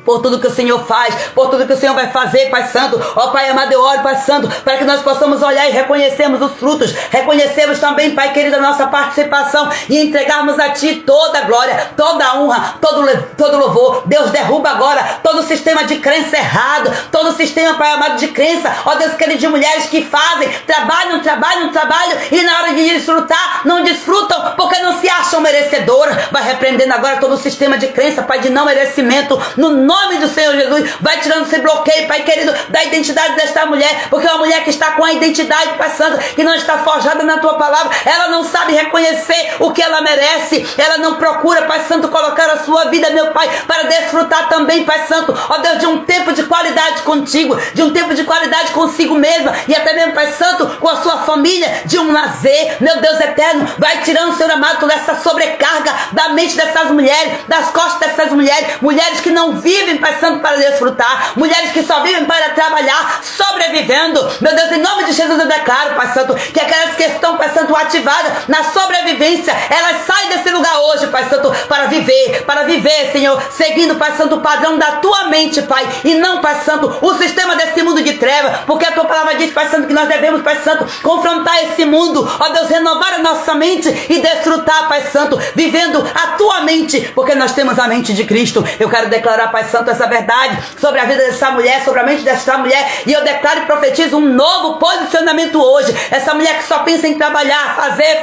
por tudo que o Senhor faz, por tudo que o Senhor vai fazer, Pai Santo. Ó Pai amado, eu oro, Pai Santo, para que nós possamos olhar e reconhecermos os frutos, reconhecermos também, Pai querido, a nossa participação, e entregarmos a Ti toda a glória, toda a honra, todo louvor. Deus, derruba agora todo o sistema de crença errado, todo o sistema, Pai amado, de crença, ó Deus querido, de mulheres que fazem, trabalham, e na hora de desfrutar, não desfrutam porque não se acham merecedoras. Vai repreendendo agora todo o sistema de crença, Pai, de não merecimento, no nome do Senhor Jesus. Vai tirando esse bloqueio, Pai querido, da identidade desta mulher, porque é uma mulher que está com a identidade, Pai Santo, que não está forjada na Tua palavra. Ela não sabe reconhecer o que ela merece, ela não procura, Pai Santo, colocar a sua vida, meu Pai, para desfrutar também, Pai Santo, ó Deus, de um tempo de qualidade contigo, de um tempo de qualidade consigo mesma, e até mesmo, Pai Santo, com a sua família, de um lazer. Meu Deus eterno, vai tirando, Senhor amado, toda essa sobrecarga da mente dessas mulheres, das costas dessas mulheres, mulheres que não vivem, Pai Santo, para desfrutar, mulheres que só vivem para trabalhar, sobrevivendo. Meu Deus, em nome de Jesus eu declaro, Pai Santo, que aquelas que estão, Pai Santo, ativadas na sobrevivência, elas saem desse lugar hoje, Pai Santo, para viver, Senhor, seguindo, Pai Santo, o padrão da Tua mente, Pai, e não, Pai Santo, o sistema desse mundo de treva, porque a Tua palavra diz, Pai Santo, que nós devemos, Pai Santo, confrontar esse mundo, ó Deus, renovar a nossa mente e desfrutar, Pai Santo, vivendo a Tua mente, porque nós temos a mente mente de Cristo. Eu quero declarar, Pai Santo, essa verdade sobre a vida dessa mulher, sobre a mente dessa mulher, e eu declaro e profetizo um novo posicionamento hoje. Essa mulher que só pensa em trabalhar, fazer,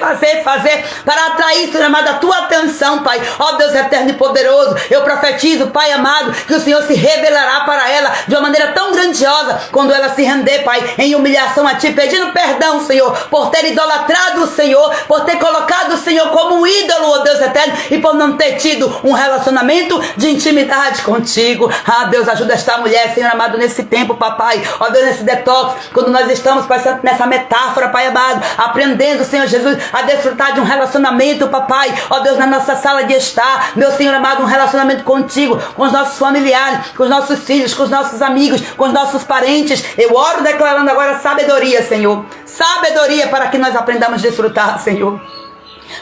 para atrair, Senhor amado, a tua atenção, Pai. Ó Deus eterno e poderoso, eu profetizo, Pai amado, que o Senhor se revelará para ela de uma maneira tão grandiosa, quando ela se render, Pai, em humilhação a Ti, pedindo perdão, Senhor, por ter idolatrado o Senhor, por ter colocado o Senhor como um ídolo, ó Deus eterno, e por não ter tido um relacionamento de intimidade contigo. Ah, Deus, ajuda esta mulher, Senhor amado, nesse tempo, papai, ó Deus, nesse detox, quando nós estamos, Pai Santo, nessa metáfora, Pai amado, aprendendo, Senhor Jesus, a desfrutar de um relacionamento, papai, ó Deus, na nossa sala de estar, meu Senhor amado, um relacionamento contigo, com os nossos familiares, com os nossos filhos, com os nossos amigos, com os nossos parentes. Eu oro declarando agora sabedoria, Senhor, sabedoria para que nós aprendamos a desfrutar, Senhor.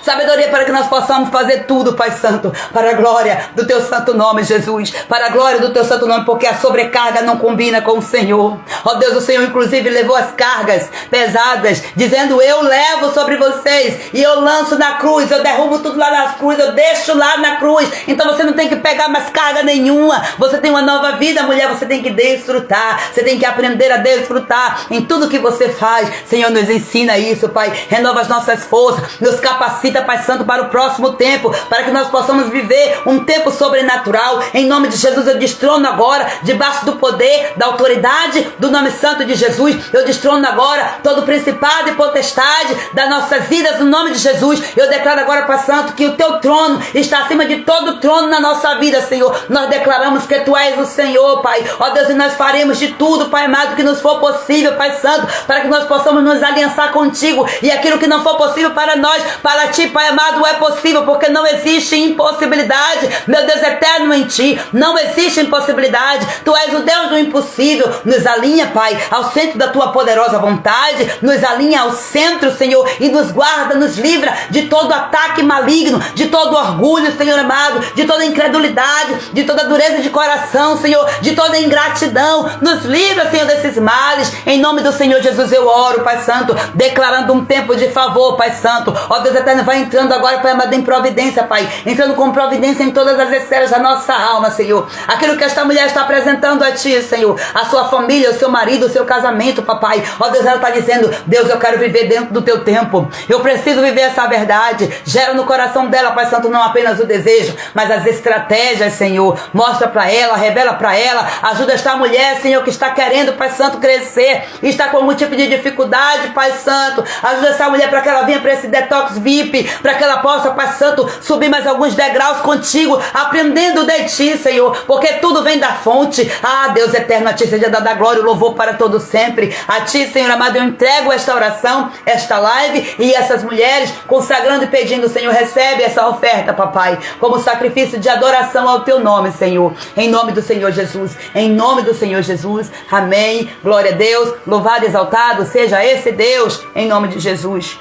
Sabedoria para que nós possamos fazer tudo, Pai Santo, para a glória do Teu santo nome, Jesus, para a glória do Teu santo nome, porque a sobrecarga não combina com o Senhor. Ó Deus, o Senhor inclusive levou as cargas pesadas, dizendo: eu levo sobre vocês e eu lanço na cruz, eu derrubo tudo lá na cruz, eu deixo lá na cruz. Então você não tem que pegar mais carga nenhuma, você tem uma nova vida, mulher, você tem que desfrutar, você tem que aprender a desfrutar em tudo que você faz. Senhor, nos ensina isso, Pai, renova as nossas forças, nos capacita, Pai Santo, para o próximo tempo, para que nós possamos viver um tempo sobrenatural. Em nome de Jesus, eu destrono agora, debaixo do poder, da autoridade do nome santo de Jesus, eu destrono agora todo principado e potestade das nossas vidas, no nome de Jesus. Eu declaro agora, Pai Santo, que o Teu trono está acima de todo trono na nossa vida, Senhor. Nós declaramos que Tu és o Senhor, Pai. Ó Deus, e nós faremos de tudo, Pai amado, que nos for possível, Pai Santo, para que nós possamos nos aliançar contigo, e aquilo que não for possível para nós, para Ti, Pai amado, é possível, porque não existe impossibilidade, meu Deus eterno, em Ti não existe impossibilidade. Tu és o Deus do impossível. Nos alinha, Pai, ao centro da Tua poderosa vontade, nos alinha ao centro, Senhor, e nos guarda, nos livra de todo ataque maligno, de todo orgulho, Senhor amado, de toda incredulidade, de toda dureza de coração, Senhor, de toda ingratidão. Nos livra, Senhor, desses males. Em nome do Senhor Jesus eu oro, Pai Santo, declarando um tempo de favor, Pai Santo. Ó Deus eterno, vai entrando agora, Pai amado, em providência, Pai, entrando com providência em todas as esferas da nossa alma, Senhor. Aquilo que esta mulher está apresentando a Ti, Senhor, a sua família, o seu marido, o seu casamento, papai. Ó Deus, ela está dizendo: Deus, eu quero viver dentro do Teu tempo, eu preciso viver essa verdade. Gera no coração dela, Pai Santo, não apenas o desejo, mas as estratégias, Senhor. Mostra para ela, revela para ela, ajuda esta mulher, Senhor, que está querendo, Pai Santo, crescer, está com algum tipo de dificuldade, Pai Santo. Ajuda essa mulher para que ela venha para esse detox VIP, para que ela possa, Pai Santo, subir mais alguns degraus contigo, aprendendo de Ti, Senhor, porque tudo vem da fonte. Ah, Deus eterno, a Ti seja dada a glória e o louvor para todo sempre. A Ti, Senhor amado, eu entrego esta oração, esta live e essas mulheres, consagrando e pedindo, Senhor, recebe essa oferta, papai, como sacrifício de adoração ao Teu nome, Senhor, em nome do Senhor Jesus, em nome do Senhor Jesus, amém. Glória a Deus, louvado e exaltado seja esse Deus, em nome de Jesus.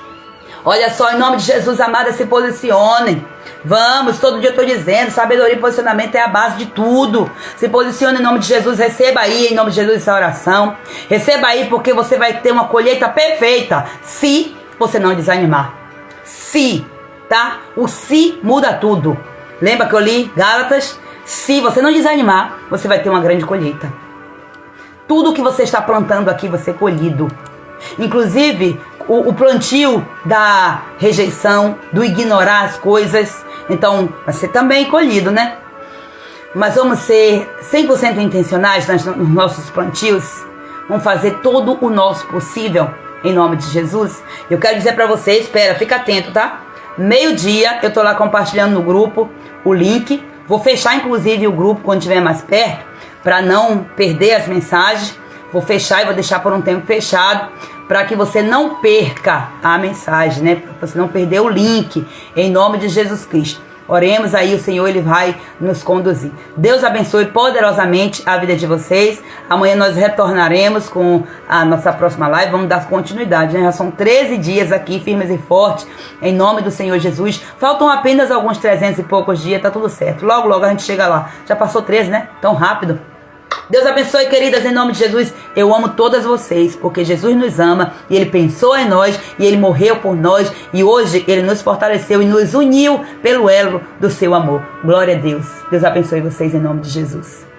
Olha só, em nome de Jesus, amada, se posicionem. Vamos, todo dia eu estou dizendo, sabedoria e posicionamento é a base de tudo. Se posicione em nome de Jesus, receba aí em nome de Jesus essa oração. Receba aí, porque você vai ter uma colheita perfeita, se você não desanimar. Se, tá? O se muda tudo. Lembra que eu li Gálatas? Se você não desanimar, você vai ter uma grande colheita. Tudo que você está plantando aqui vai ser colhido. Inclusive o plantio da rejeição, do ignorar as coisas. Então vai ser também colhido, né? Mas vamos ser 100% intencionais nos nossos plantios. Vamos fazer todo o nosso possível em nome de Jesus. Eu quero dizer para você, espera, fica atento, tá? Meio-dia eu tô lá compartilhando no grupo o link. Vou fechar inclusive o grupo quando estiver mais perto, para não perder as mensagens. Vou fechar e vou deixar por um tempo fechado, para que você não perca a mensagem, né? Para você não perder o link, em nome de Jesus Cristo. Oremos aí, o Senhor, Ele vai nos conduzir. Deus abençoe poderosamente a vida de vocês. Amanhã nós retornaremos com a nossa próxima live. Vamos dar continuidade, né? Já são 13 dias aqui, firmes e fortes, em nome do Senhor Jesus. Faltam apenas alguns 300 e poucos dias, tá tudo certo. Logo, logo a gente chega lá. Já passou 13, né? Tão rápido. Deus abençoe, queridas, em nome de Jesus. Eu amo todas vocês, porque Jesus nos ama e Ele pensou em nós e Ele morreu por nós e hoje Ele nos fortaleceu e nos uniu pelo elo do seu amor. Glória a Deus. Deus abençoe vocês em nome de Jesus.